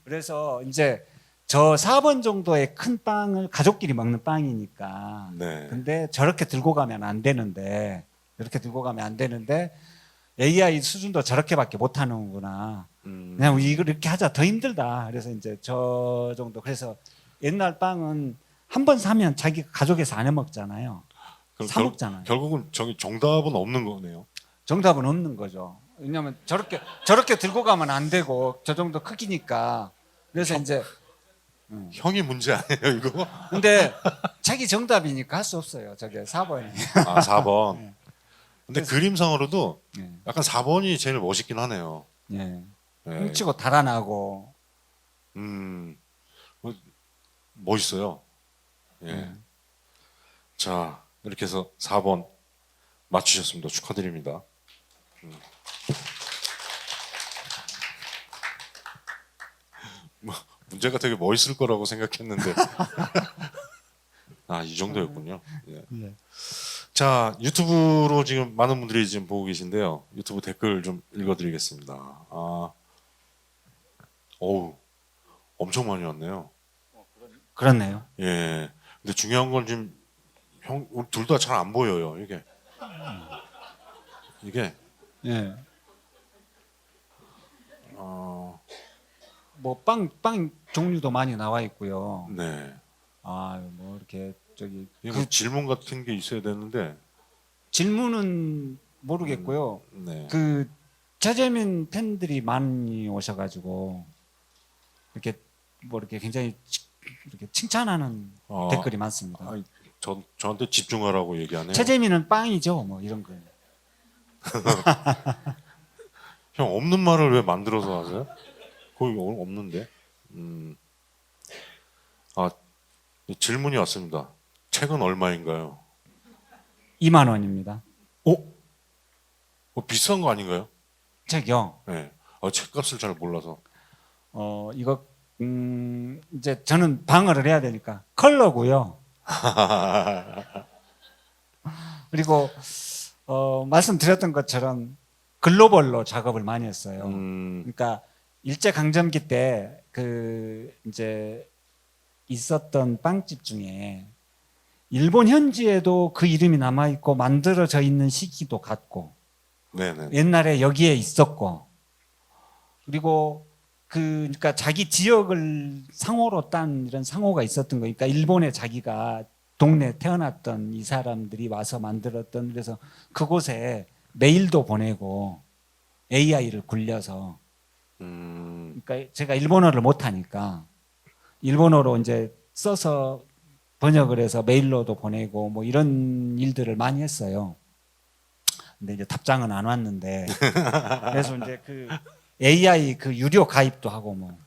그래서 이제 저 4번 정도의 큰 빵을 가족끼리 먹는 빵이니까. 네. 근데 저렇게 들고 가면 안 되는데, 이렇게 들고 가면 안 되는데 AI 수준도 저렇게밖에 못 하는구나. 그냥 이걸 이렇게 하자, 더 힘들다. 그래서 이제 저 정도. 그래서 옛날 빵은 한 번 사면 자기 가족에서 안 해 먹잖아요. 그럼 사 먹잖아요. 결국은 저기 정답은 없는 거네요. 정답은 없는 거죠. 왜냐하면 저렇게 들고 가면 안 되고 저 정도 크기니까. 그래서 이제 형이 문제 아니에요 이거? 근데 책이 정답이니까 할 수 없어요. 저게 4번이. 아 4번. 네. 근데 그림상으로도 예. 약간 4번이 제일 멋있긴 하네요. 예. 네. 훔치고 달아나고. 어, 멋있어요. 예. 네. 자 이렇게 해서 4번 맞추셨습니다. 축하드립니다. 뭐, 문제가 되게 멋있을 거라고 생각했는데 아 이 정도였군요. 예. 예. 자 유튜브로 지금 많은 분들이 지금 보고 계신데요. 유튜브 댓글 좀 읽어드리겠습니다. 어우 엄청 많이 왔네요. 그렇네요. 예. 근데 중요한 건 지금 형 둘 다 잘 안 보여요. 이게 예. 어, 뭐 빵 종류도 많이 나와 있고요. 네. 뭐 이렇게 저기 이게 뭐 질문 같은 게 있어야 되는데 질문은 모르겠고요. 네. 그 최재민 팬들이 많이 오셔가지고 이렇게 뭐 이렇게 굉장히 이렇게 칭찬하는 댓글이 많습니다. 아, 저한테 집중하라고 얘기하네요. 최재민은 빵이죠, 뭐 이런 거. 형 없는 말을 왜 만들어서 하세요? 거기 없는데. 아 질문이 왔습니다. 책은 얼마인가요? 2만 원입니다. 비싼 거 아닌가요? 책이요. 네. 책값을 잘 몰라서. 이거 이제 저는 방어를 해야 되니까 컬러고요. 그리고 말씀드렸던 것처럼 글로벌로 작업을 많이 했어요. 그러니까 일제 강점기 때 그 이제 있었던 빵집 중에 일본 현지에도 그 이름이 남아 있고 만들어져 있는 시기도 같고 네네. 옛날에 여기에 있었고 그리고 그러니까 자기 지역을 상호로 딴 이런 상호가 있었던 거니까 일본에 자기가 동네 태어났던 이 사람들이 와서 만들었던 그래서 그곳에 메일도 보내고 AI를 굴려서 그러니까 제가 일본어를 못하니까 일본어로 이제 써서 번역을 해서 메일로도 보내고 뭐 이런 일들을 많이 했어요. 근데 이제 답장은 안 왔는데 그래서 이제 그 AI 그 유료 가입도 하고 뭐.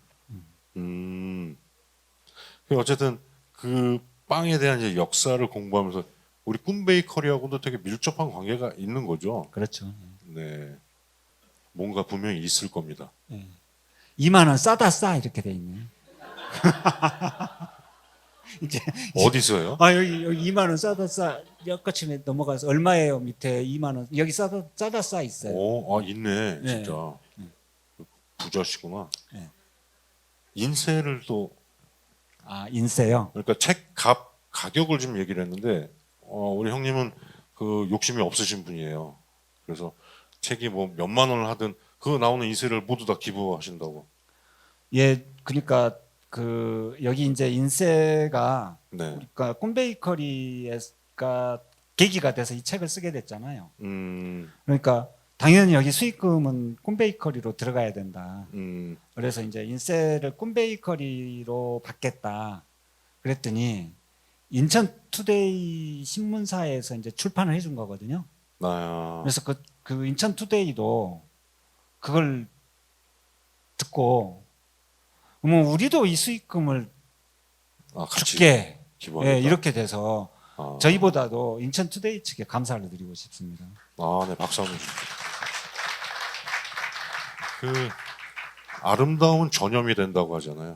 어쨌든 그 빵에 대한 이제 역사를 공부하면서 우리 꿈베이커리하고도 되게 밀접한 관계가 있는 거죠. 그렇죠. 네. 뭔가 분명히 있을 겁니다. 2만 원 싸다 싸 이렇게 돼 있네. 이제 어디서요? 여기 2만 원 싸다 싸 여기까지 넘어가서 얼마예요 밑에 2만 원 여기 싸다 싸 있어요. 있네, 네. 진짜. 부자시구나. 네. 인쇄를 또 인쇄요. 그러니까 책 가격을 좀 얘기를 했는데 우리 형님은 그 욕심이 없으신 분이에요. 그래서 책이 뭐 몇만 원을 하든 그 나오는 인쇄를 모두 다 기부하신다고. 예, 그러니까 그 여기 이제 인쇄가 네. 그러니까 꿈베이커리가 계기가 돼서 이 책을 쓰게 됐잖아요. 그러니까 당연히 여기 수익금은 꿈베이커리로 들어가야 된다. 그래서 이제 인쇄를 꿈베이커리로 받겠다. 그랬더니 인천 투데이 신문사에서 이제 출판을 해준 거거든요. 그래서 그 인천 투데이도 그걸 듣고 뭐 우리도 이 수익금을 같이 줄게. 기부하겠다. 예, 이렇게 돼서 저희보다도 인천 투데이 측에 감사를 드리고 싶습니다. 네, 박수 한번 주세요. 그 아름다움은 전염이 된다고 하잖아요.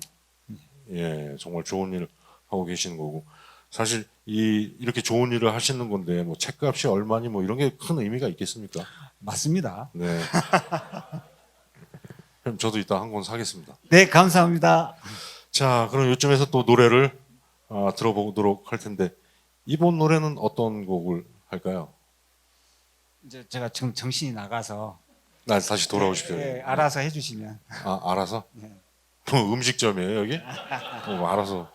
예, 정말 좋은 일 하고 계시는 거고. 사실 이렇게 좋은 일을 하시는 건데 뭐 책값이 얼마니 뭐 이런 게 큰 의미가 있겠습니까? 맞습니다. 네. 그럼 저도 이따 한 권 사겠습니다. 네, 감사합니다. 자, 그럼 요쯤에서 또 노래를 들어보도록 할 텐데 이번 노래는 어떤 곡을 할까요? 이제 제가 지금 정신이 나가서 다시 돌아오십시오. 예, 알아서 해주시면. 알아서? 네. 뭐 음식점이에요 여기? 알아서.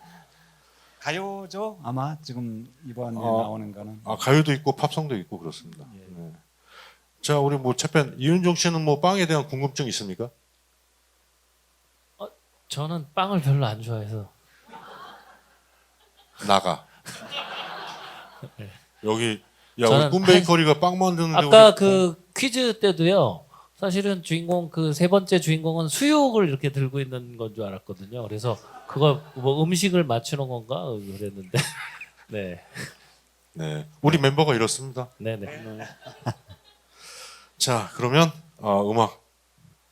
가요죠 아마 지금 이번에 어. 나오는 거는. 아 가요도 있고 팝송도 있고 그렇습니다. 네. 자 우리 뭐 채팬 이윤종 씨는 뭐 빵에 대한 궁금증 있습니까? 저는 빵을 별로 안 좋아해서. 나가. 여기 야 우리 저는 꿈베이커리가 빵 만드는데 아까 우리 그 퀴즈 때도요. 사실은 주인공 그 세 번째 주인공은 수육을 이렇게 들고 있는 건 줄 알았거든요. 그래서 그거 뭐 음식을 맞추는 건가 그랬는데. 네, 네 우리 멤버가 이렇습니다. 네, 네. 자 그러면 음악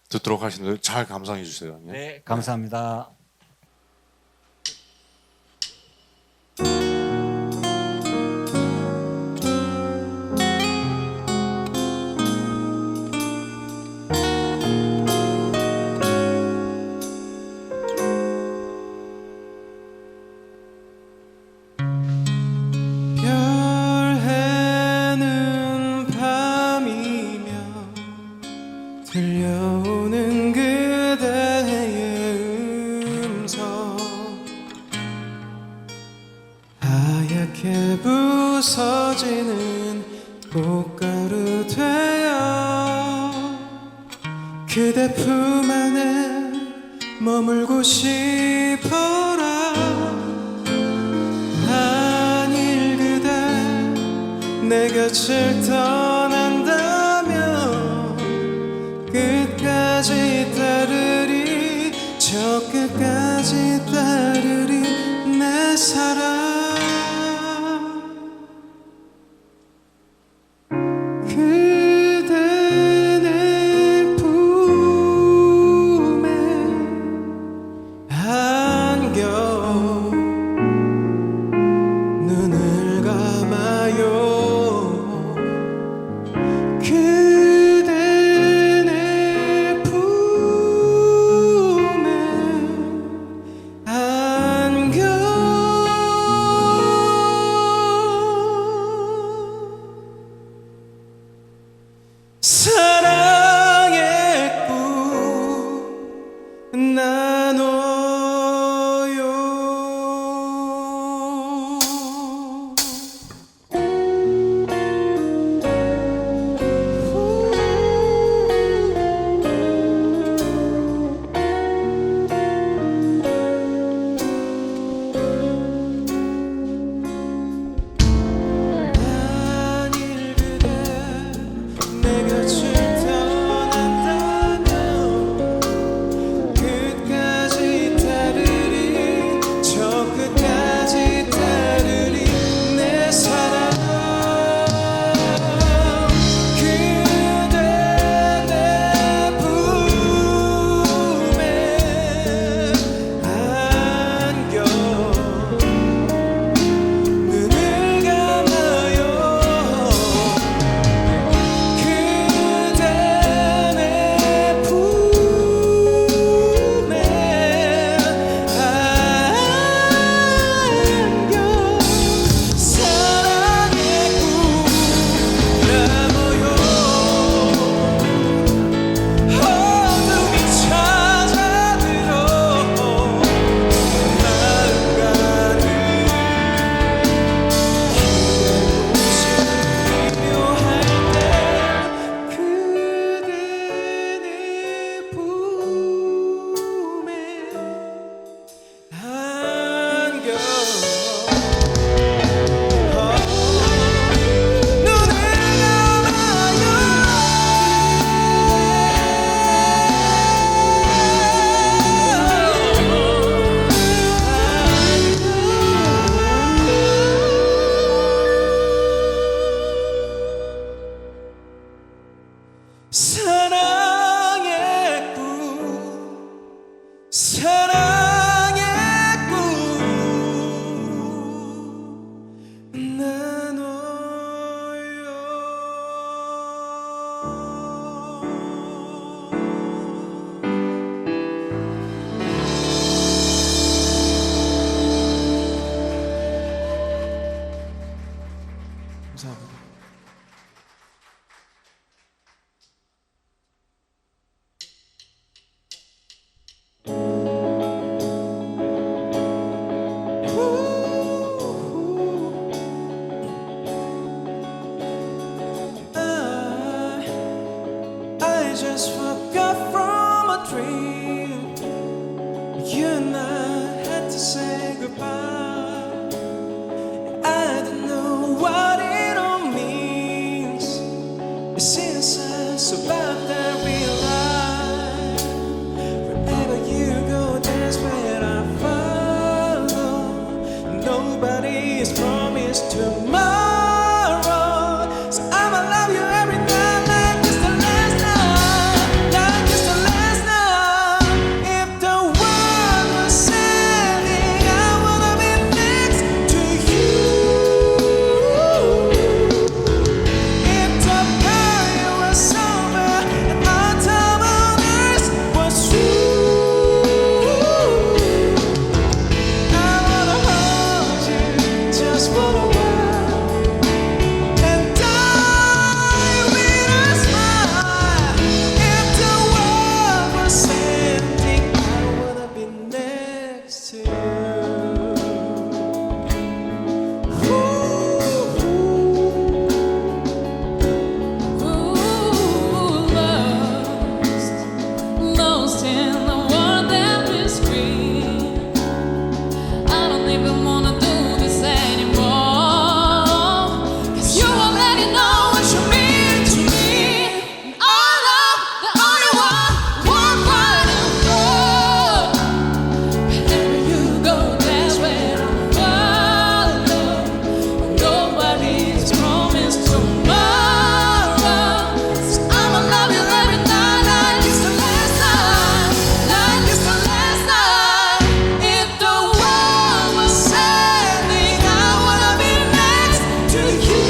듣도록 하시는데 잘 감상해 주세요. 예. 네, 감사합니다. 별 해는 밤이며 들려오는 그대의 음성 하얗게 부서지는 꽃가루 되어 그대 품 안에 머물고 싶어라 만일 그대 내 곁을 떠난다면 끝까지 따르리 저 끝까지 따르리 내 사랑 그대 내 품에 안겨 눈을 감아요 dream. You and I had to say goodbye. I don't know what it all means. It seems so bad that we lie. Wherever you go, that's where I follow. Nobody is promised tomorrow, so I'ma love you every night like it's the last night, like it's the last night. If the world was ending, I wanna be next to you. If the party was over and our time on earth was through, I wanna hold you just for a while and die with a smile. If the world was ending, I wanna be next to you. Lost in the world that we scream. I don't even wanna do this anymore. 'Cause you already know what you mean to me. And I know the only one walk right in front. Wherever you go, that's where I follow. Nobody's promised tomorrow, so I'ma love you every night like it's the last night, like it's the last night. If the world was ending, I wanna be next to you.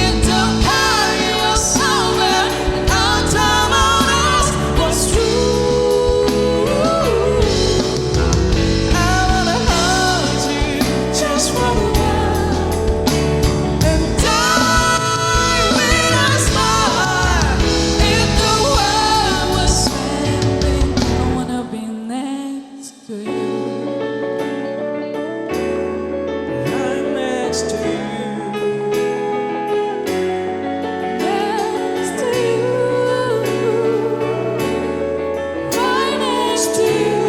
If the party was over and our time on earth was through, I wanna hold you just for a while and die with a smile. if the world was ending, I wanna be next to you. Right next to you. Next to you, right next to you.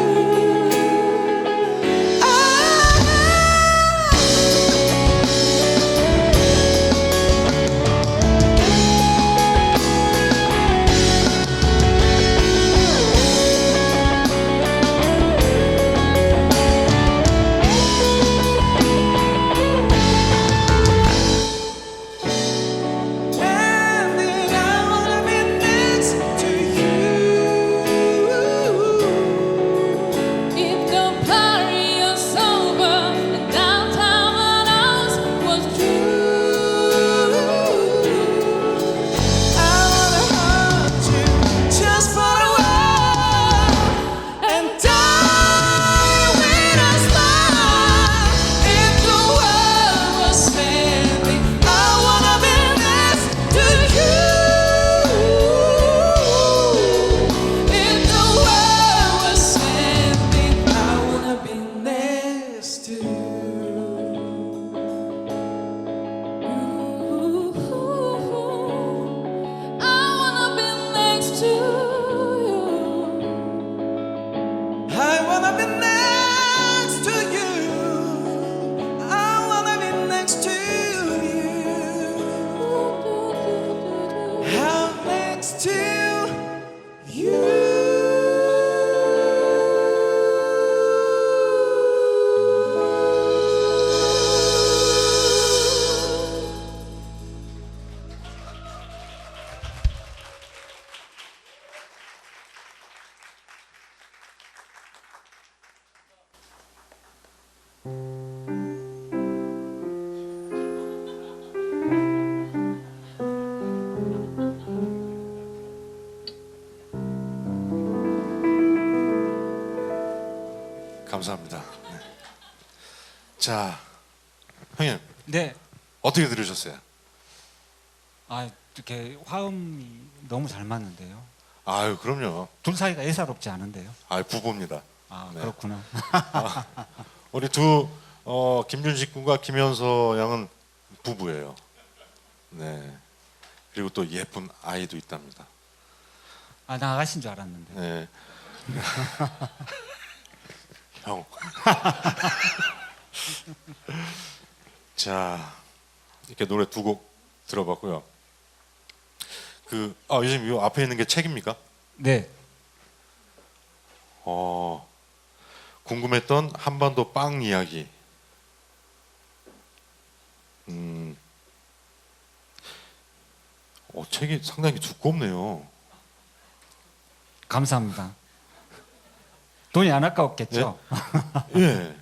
Ending, I wanna be next to you. If the party is over and downtown on us was true, I wanna hold you just for a while and die with a smile. If the world was ending, I wanna be next to you. if the world was ending, I wanna be next to you. I wanna be next to you. I wanna be next to you. I wanna be next to you. I'm next to you. 감사합니다. 네. 자, 형님 네. 어떻게 들으셨어요? 아, 이렇게 화음이 너무 잘 맞는데요. 아유, 그럼요. 둘 사이가 예사롭지 않은데요. 아유, 부부입니다. 아, 네. 그렇구나. 우리 김준식 군과 김현서 양은 부부예요. 네. 그리고 또 예쁜 아이도 있답니다. 아, 나가신 줄 알았는데. 네. 형. 자, 이렇게 노래 두 곡 들어봤고요. 요즘 이 앞에 있는 게 책입니까? 네. 궁금했던 한반도 빵 이야기. 책이 상당히 두껍네요. 감사합니다. 돈이 안 아까웠겠죠? 예.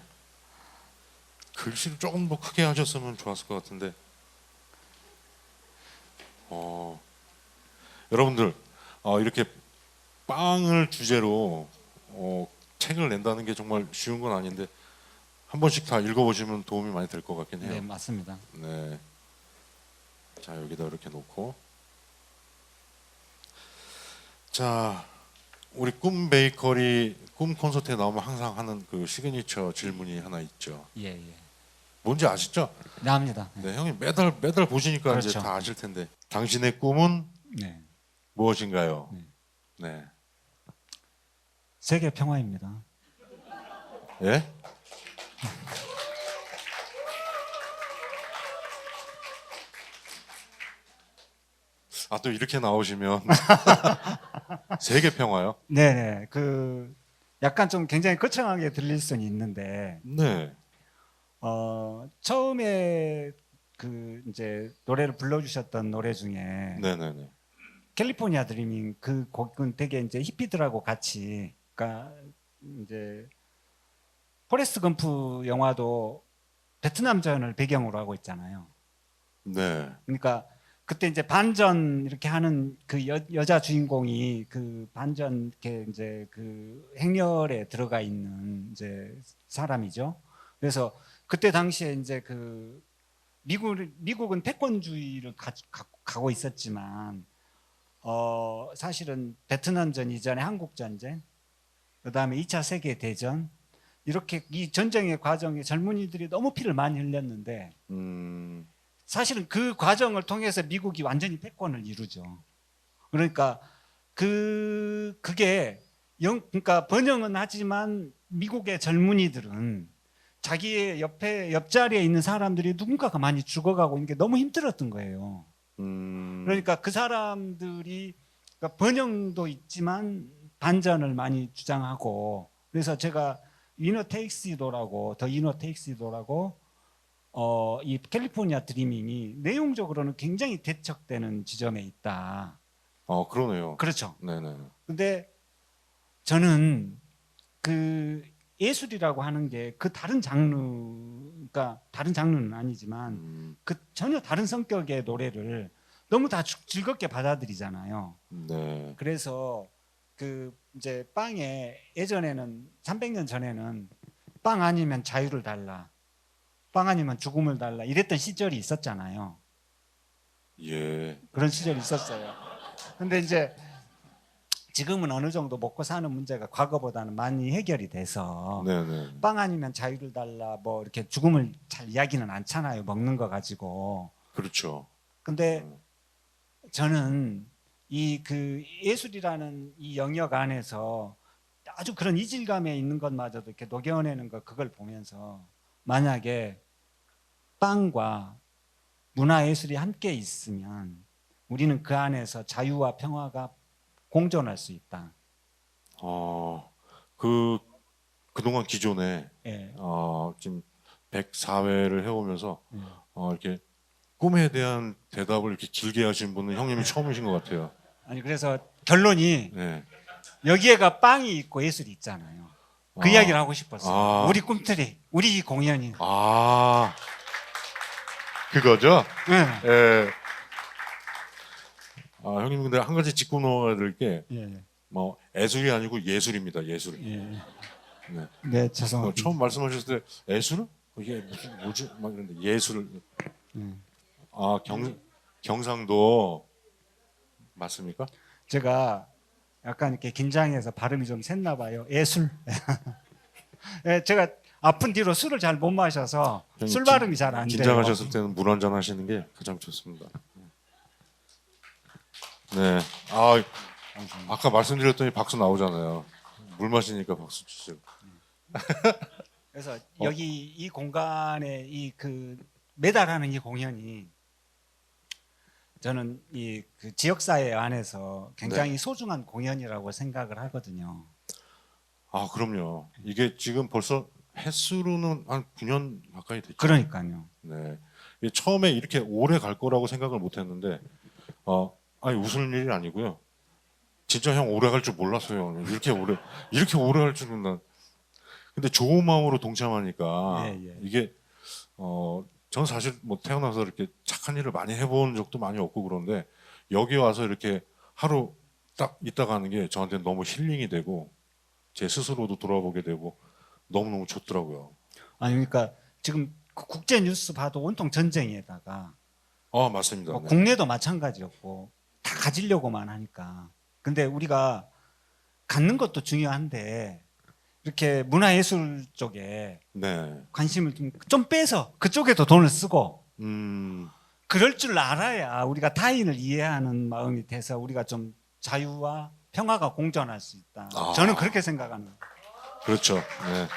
글씨를 조금 더 크게 하셨으면 좋았을 것 같은데. 여러분들 이렇게 빵을 주제로 책을 낸다는 게 정말 쉬운 건 아닌데 한 번씩 다 읽어보시면 도움이 많이 될 것 같긴 해요. 네, 맞습니다. 네. 자, 여기다 이렇게 놓고. 자, 우리 꿈 베이커리 꿈 콘서트에 나오면 항상 하는 그 시그니처 질문이 하나 있죠. 예, 예. 뭔지 아시죠? 네, 압니다. 네, 형님 매달 보시니까 이제 그렇죠. 다 아실 텐데. 당신의 꿈은 네. 무엇인가요? 네. 세계 평화입니다. 예? 또 이렇게 나오시면 세계 평화요? 네, 네. 약간 좀 굉장히 거창하게 들릴 수는 있는데 네. 처음에 이제 노래를 불러주셨던 노래 중에 네네네. 캘리포니아 드리밍 그 곡은 되게 이제 히피들하고 같이, 그러니까 이제 포레스트 검프 영화도 베트남전을 배경으로 하고 있잖아요. 네. 그러니까 그때 이제 반전 이렇게 하는 그 여자 주인공이 그 반전 이렇게 이제 그 행렬에 들어가 있는 이제 사람이죠. 그래서 그때 당시에 이제 미국은 패권주의를 가고 있었지만 사실은 베트남전 이전에 한국 전쟁, 그다음에 2차 세계 대전, 이렇게 이 전쟁의 과정에 젊은이들이 너무 피를 많이 흘렸는데 사실은 그 과정을 통해서 미국이 완전히 패권을 이루죠. 그러니까 그게 그러니까 번영은 하지만 미국의 젊은이들은 자기의 옆자리에 있는 사람들이 누군가가 많이 죽어가고 있는 게 너무 힘들었던 거예요. 그러니까 그 사람들이, 그러니까 번영도 있지만 반전을 많이 주장하고, 그래서 제가 위너 테익시도라고, 더 위너 테익시도라고 이 캘리포니아 드리밍이 내용적으로는 굉장히 대척되는 지점에 있다. 그러네요. 그렇죠. 네네. 근데 저는 예술이라고 하는 게 다른 장르, 그러니까 다른 장르는 아니지만 전혀 다른 성격의 노래를 너무 다 즐겁게 받아들이잖아요. 네. 그래서 이제 빵에 예전에는 300년 전에는 빵 아니면 자유를 달라, 빵 아니면 죽음을 달라 이랬던 시절이 있었잖아요. 예. 그런 시절이 있었어요. 근데 이제 지금은 어느 정도 먹고 사는 문제가 과거보다는 많이 해결이 돼서 네네. 빵 아니면 자유를 달라 뭐 이렇게 죽음을 잘 이야기는 않잖아요. 먹는 거 가지고. 그렇죠. 근데 저는 이 예술이라는 이 영역 안에서 아주 그런 이질감에 있는 것마저도 이렇게 녹여내는 거, 그걸 보면서 만약에 빵과 문화예술이 함께 있으면 우리는 그 안에서 자유와 평화가 공존할 수 있다. 그동안 기존에 예. 지금 104회를 해오면서 이렇게 꿈에 대한 대답을 이렇게 길게 하신 분은 형님이 처음이신 것 같아요. 아니 그래서 결론이 네. 여기에가 빵이 있고 예술이 있잖아요. 그 이야기를 하고 싶었어요. 우리 꿈틀이, 우리 공연이. 그거죠? 네. 예. 형님 근데 한 가지 짚고 넘어가야 될 게 예. 예술이 아니고 예술입니다. 예술. 예. 네. 네, 죄송합니다. 처음 말씀하셨을 때 예술? 이게 뭐지? 막 이런데 예술. 경상도 맞습니까? 제가 약간 이렇게 긴장해서 발음이 좀 샜나 봐요. 예술. 예, 제가 아픈 뒤로 술을 잘 못 마셔서 술 발음이 잘 안 돼요. 긴장하셨을 때는 물 한잔 하시는 게 가장 좋습니다. 네. 아까 말씀드렸더니 박수 나오잖아요. 물 마시니까 박수 치죠. 그래서 여기 이 공간에 이 그 매달하는 이 공연이 저는 이 그 지역사회 안에서 굉장히 소중한 공연이라고 생각을 하거든요. 아 그럼요. 이게 지금 벌써 횟수로는 한 9년 가까이 됐죠. 그러니까요. 네. 이게 처음에 이렇게 오래 갈 거라고 생각을 못했는데, 아니 웃을 일이 아니고요. 진짜 형 오래 갈 줄 몰랐어요. 이렇게 오래 갈 줄은 난. 근데 좋은 마음으로 동참하니까 예. 이게 저는 사실 뭐 태어나서 이렇게 착한 일을 많이 해본 적도 많이 없고 그런데 여기 와서 이렇게 하루 딱 있다 가는 게 저한테는 너무 힐링이 되고 제 스스로도 돌아보게 되고 너무너무 좋더라고요. 아니 그러니까 지금 그 국제 뉴스 봐도 온통 전쟁에다가 맞습니다. 뭐 네. 국내도 마찬가지였고 다 가지려고만 하니까. 근데 우리가 갖는 것도 중요한데 이렇게 문화예술 쪽에 네. 관심을 좀 빼서 그쪽에도 돈을 쓰고 음, 그럴 줄 알아야 우리가 타인을 이해하는 마음이 돼서 우리가 좀 자유와 평화가 공존할 수 있다. 아. 저는 그렇게 생각합니다. 그렇죠. 네.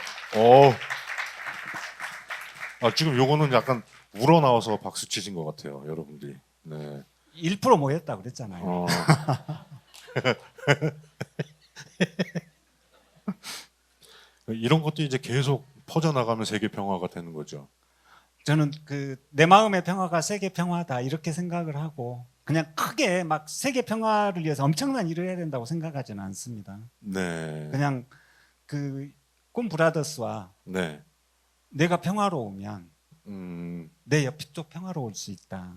지금 요거는 약간 우러나와서 박수 치신 것 같아요, 여러분들이. 네. 1% 모였다 그랬잖아요. 어. 이런 것도 이제 계속 퍼져나가면 세계 평화가 되는 거죠. 저는 그 내 마음의 평화가 세계 평화다 이렇게 생각을 하고 그냥 크게 막 세계 평화를 위해서 엄청난 일을 해야 된다고 생각하지는 않습니다. 네. 그냥 그 꿈 브라더스와 네. 내가 평화로우면 내 옆이 또 평화로울 수 있다.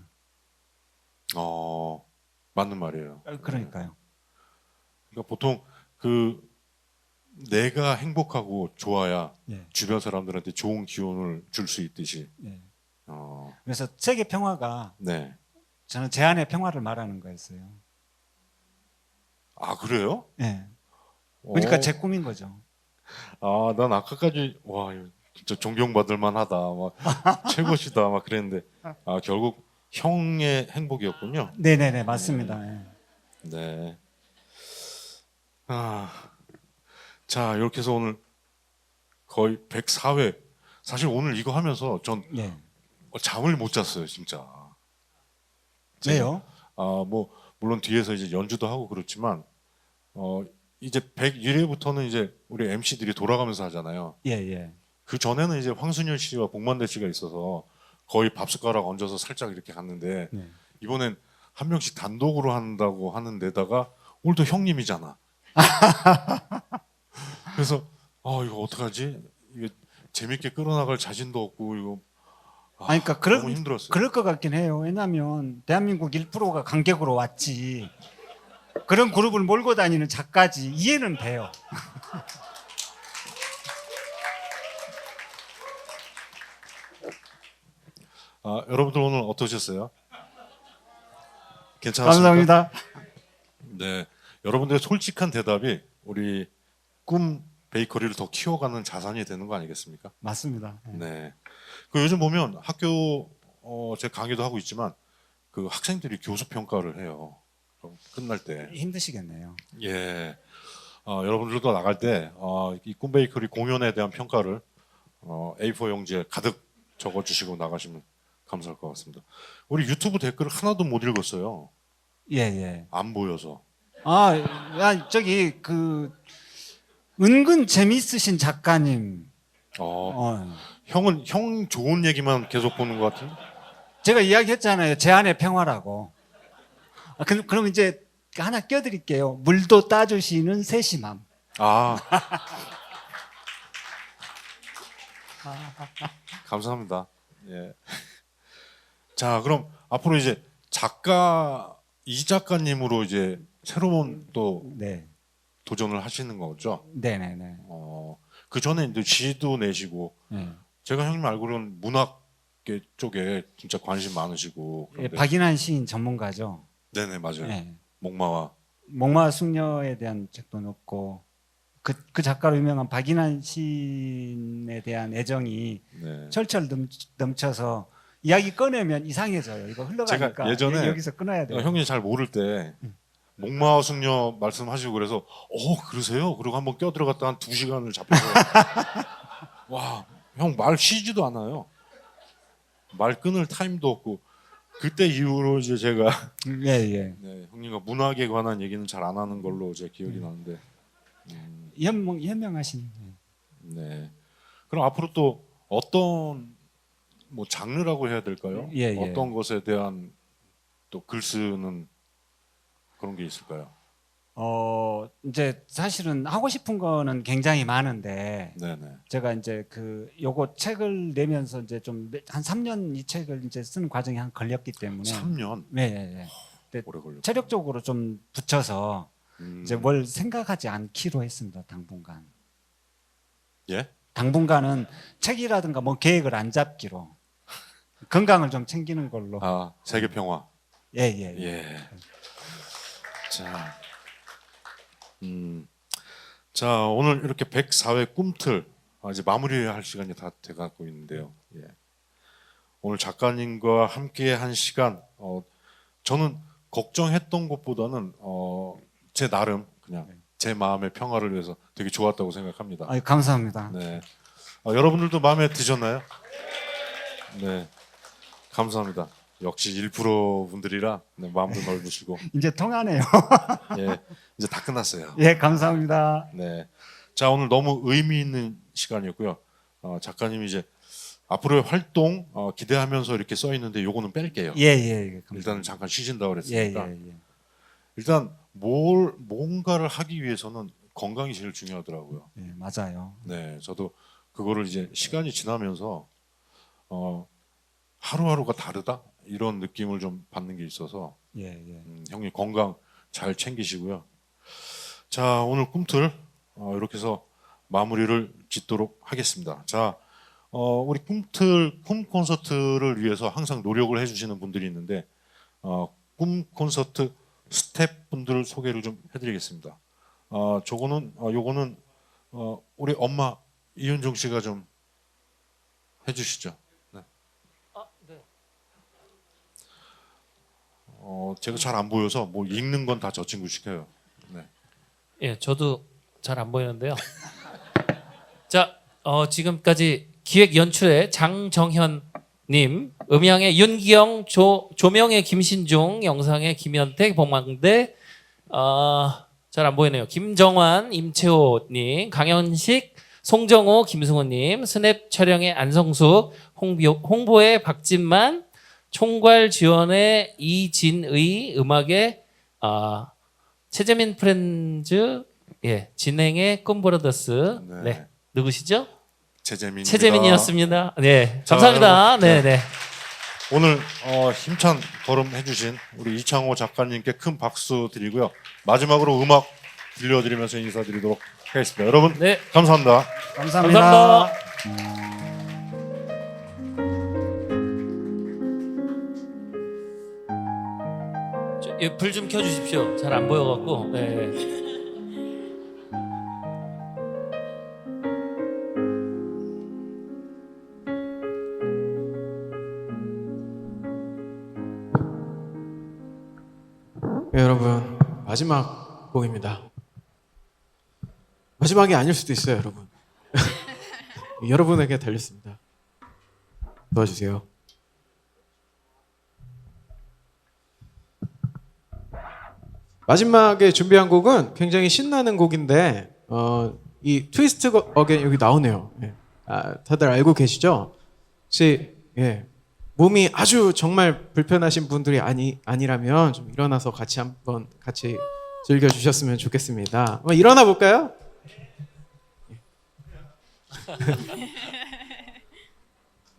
맞는 말이에요. 그러니까요. 그러니까 보통 그 내가 행복하고 좋아야 예. 주변 사람들한테 좋은 기운을 줄 수 있듯이. 예. 어, 그래서 세계 평화가 네. 저는 제 안의 평화를 말하는 거였어요. 아 그래요? 예. 그러니까 어. 제 꿈인 거죠. 난 아까까지 와 이거 진짜 존경받을 만하다, 막 최고시다, 막 그랬는데 결국 형의 행복이었군요. 네네네 맞습니다. 예. 네. 자 이렇게 해서 오늘 거의 104회. 사실 오늘 이거 하면서 전 예. 잠을 못 잤어요, 진짜. 왜요? 뭐 물론 뒤에서 이제 연주도 하고 그렇지만 이제 101회부터는 이제 우리 MC들이 돌아가면서 하잖아요. 예. 그 전에는 이제 황순열 씨와 복만대 씨가 있어서 거의 밥숟가락 얹어서 살짝 이렇게 갔는데 네. 이번엔 한 명씩 단독으로 한다고 하는 데다가 오늘 또 형님이잖아. 그래서 이거 어떡하지? 이게 재밌게 끌어나갈 자신도 없고 이거 아니, 그러니까 너무 힘들었어요. 그럴 것 같긴 해요. 왜냐하면 대한민국 1%가 관객으로 왔지. 그런 그룹을 몰고 다니는 작가지 이해는 돼요. 여러분들 오늘 어떠셨어요? 괜찮았습니까? 감사합니다. 네, 여러분들의 솔직한 대답이 우리 꿈 베이커리를 더 키워가는 자산이 되는 거 아니겠습니까? 맞습니다. 네. 그 요즘 보면 학교 제가 강의도 하고 있지만 그 학생들이 교수 평가를 해요. 끝날 때. 힘드시겠네요. 예. 여러분들도 나갈 때 이 꿈 베이커리 공연에 대한 평가를 A4 용지에 가득 적어주시고 나가시면 감사할 것 같습니다. 우리 유튜브 댓글을 하나도 못 읽었어요. 예. 안 보여서. 저기 그 은근 재미있으신 작가님. 형은 형 좋은 얘기만 계속 보는 것 같은데. 제가 이야기했잖아요. 제 안의 평화라고. 그럼 이제 하나 껴드릴게요. 물도 따주시는 세심함. 감사합니다. 예. 자, 그럼 앞으로 이제 이 작가님으로 이제 새로운 또 네. 도전을 하시는 거죠? 네네네. 그 전에 이제 시도 내시고 네. 제가 형님 알고는 문학계 쪽에 진짜 관심 많으시고. 예, 그런데- 박인환 시인 전문가죠. 네네 맞아요. 네. 목마와. 목마 숙녀에 대한 책도 넣고 그 작가로 유명한 박인환 시인에 대한 애정이 네. 철철 넘쳐서 이야기 꺼내면 이상해져요. 이거 흘러가니까 제가 예전에 여기서 끊어야 돼요. 형님 잘 모를 때 목마승려 말씀하시고 그래서 그러세요? 그리고 한번 껴들어갔다 한 2시간을 잡혀서 와, 형 말 쉬지도 않아요. 말 끊을 타임도 없고 그때 이후로 이제 제가 예. 네, 형님과 문학에 관한 얘기는 잘 안 하는 걸로 제 기억이 나는데 현명하신. 네. 그럼 앞으로 또 어떤 뭐 장르라고 해야 될까요? 예. 어떤 것에 대한 또 글 쓰는 그런 게 있을까요? 이제 사실은 하고 싶은 거는 굉장히 많은데 네네. 제가 이제 요거 책을 내면서 이제 좀 한 3년 이 책을 이제 쓰는 과정이 한 걸렸기 때문에 3년 네. 오래 걸렸. 체력적으로 좀 붙여서 이제 뭘 생각하지 않기로 했습니다. 당분간. 예? 당분간은 책이라든가 뭐 계획을 안 잡기로 건강을 좀 챙기는 걸로. 아, 세계 평화. 예. 예. 자, 자 오늘 이렇게 104회 꿈틀 이제 마무리할 시간이 다 돼가고 있는데요. 예. 오늘 작가님과 함께 한 시간 저는 걱정했던 것보다는 제 나름 그냥 제 마음의 평화를 위해서 되게 좋았다고 생각합니다. 아유, 감사합니다. 네. 여러분들도 마음에 드셨나요? 네. 감사합니다. 역시 1% 분들이라 네, 마음도 넓으시고. 이제 통하네요. 예. 이제 다 끝났어요. 예, 감사합니다. 네. 자, 오늘 너무 의미 있는 시간이었고요. 작가님이 이제 앞으로의 활동 기대하면서 이렇게 써 있는데 요거는 뺄게요. 예. 일단은 잠깐 쉬신다고 그랬으니까. 예. 일단 뭔가를 하기 위해서는 건강이 제일 중요하더라고요. 예, 맞아요. 네, 저도 그거를 이제 시간이 지나면서 하루하루가 다르다 이런 느낌을 좀 받는 게 있어서 예. 형님 건강 잘 챙기시고요. 자, 오늘 꿈틀 이렇게 해서 마무리를 짓도록 하겠습니다. 자, 우리 꿈틀 꿈 콘서트를 위해서 항상 노력을 해주시는 분들이 있는데 꿈 콘서트 스태프분들 소개를 좀 해드리겠습니다. 요거는 우리 엄마 이윤종 씨가 좀 해주시죠. 네. 제가 잘 안 보여서 뭐 읽는 건 다 저 친구 시켜요. 네. 예, 저도 잘 안 보이는데요. 자, 지금까지 기획 연출의 장정현님, 음향의 윤기영, 조명의 김신중, 영상의 김현택, 복망대, 잘 안 보이네요. 김정환, 임채호님, 강현식, 송정호, 김승호님, 스냅 촬영의 안성숙, 홍보의 박진만, 총괄 지원의 이진의, 음악의 최재민 프렌즈, 예, 진행의 꿈브라더스, 네, 누구시죠? 최재민이었습니다. 네, 감사합니다. 네. 오늘 힘찬 걸음 해주신 우리 이창호 작가님께 큰 박수 드리고요. 마지막으로 음악 들려드리면서 인사드리도록 하겠습니다. 여러분, 네. 감사합니다. 감사합니다. 불 좀 켜주십시오. 잘 안 보여갖고. 네. 네, 여러분 마지막 곡입니다. 마지막이 아닐 수도 있어요, 여러분. 여러분에게 달렸습니다. 도와주세요. 마지막에 준비한 곡은 굉장히 신나는 곡인데 이 트위스트 어게인 여기 나오네요. 예. 다들 알고 계시죠? 혹시 몸이 아주 정말 불편하신 분들이 아니라면 좀 일어나서 같이 즐겨 주셨으면 좋겠습니다. 한번 일어나 볼까요?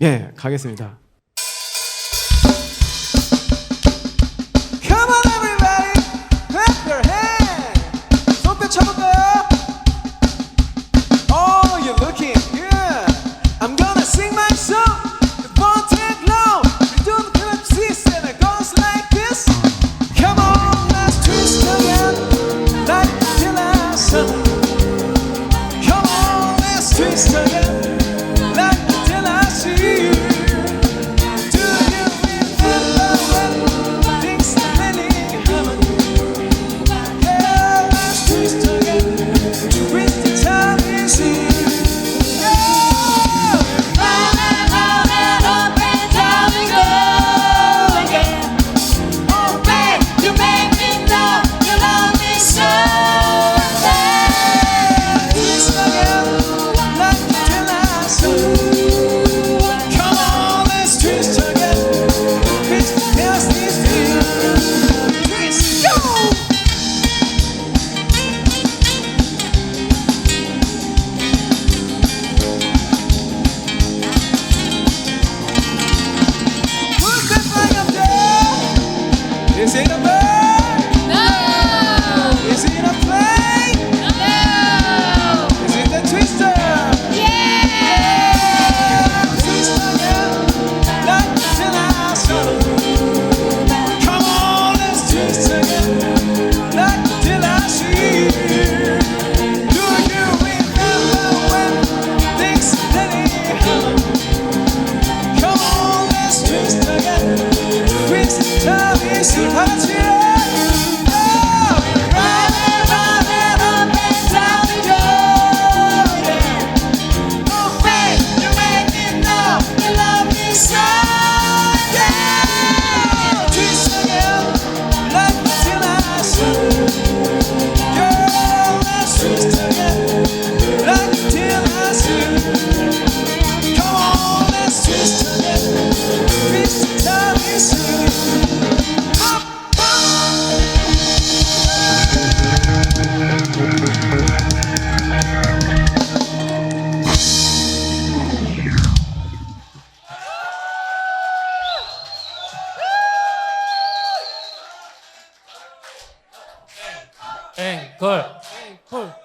예, 가겠습니다. Come on everybody, clap your hands. 손뼉 쳐볼까요? Oh, you're looking good. I'm gonna sing my song. It won't take long. We do the ellipsis and it goes like this. Come on, let's twist again, like the last song. Come on, let's twist again, like the last year.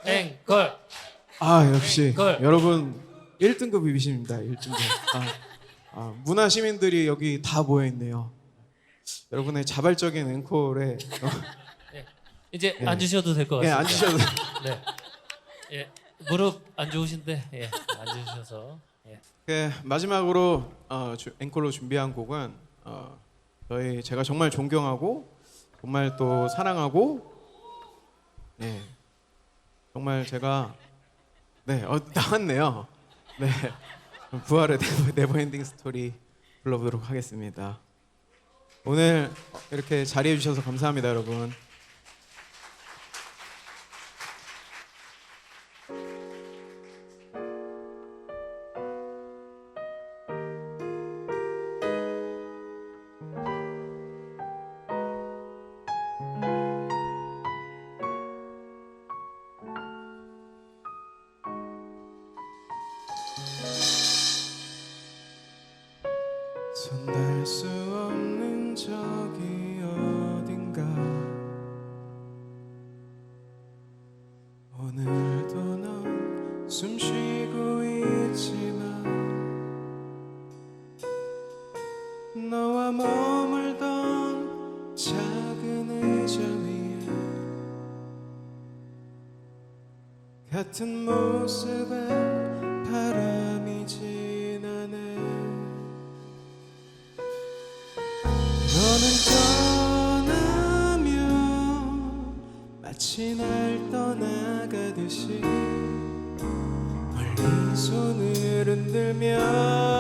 앵콜. 아 역시 앵콜. 여러분 1등급이십니다. 1등급. 문화 시민들이 여기 다 모여 있네요. 여러분의 자발적인 앵콜에 이제 앉으셔도 될 것 예, 같습니다. 앉으셔도 네. 예. 무릎 안 좋으신데 예. 앉으셔서 예. 마지막으로 앵콜로 준비한 곡은 제가 정말 존경하고 정말 또 사랑하고 정말 제가 나왔네요. 네, 부활의 네버엔딩 스토리 불러보도록 하겠습니다. 오늘 이렇게 자리해 주셔서 감사합니다, 여러분. 손 닿을 수 없는 저기 어딘가 오늘도 넌 숨 쉬고 있지만 너와 머물던 작은 의자 위에 같은 모습에 바람이 지나네. 너는 떠나면 마치 날 떠나가듯이 멀리 손을 흔들며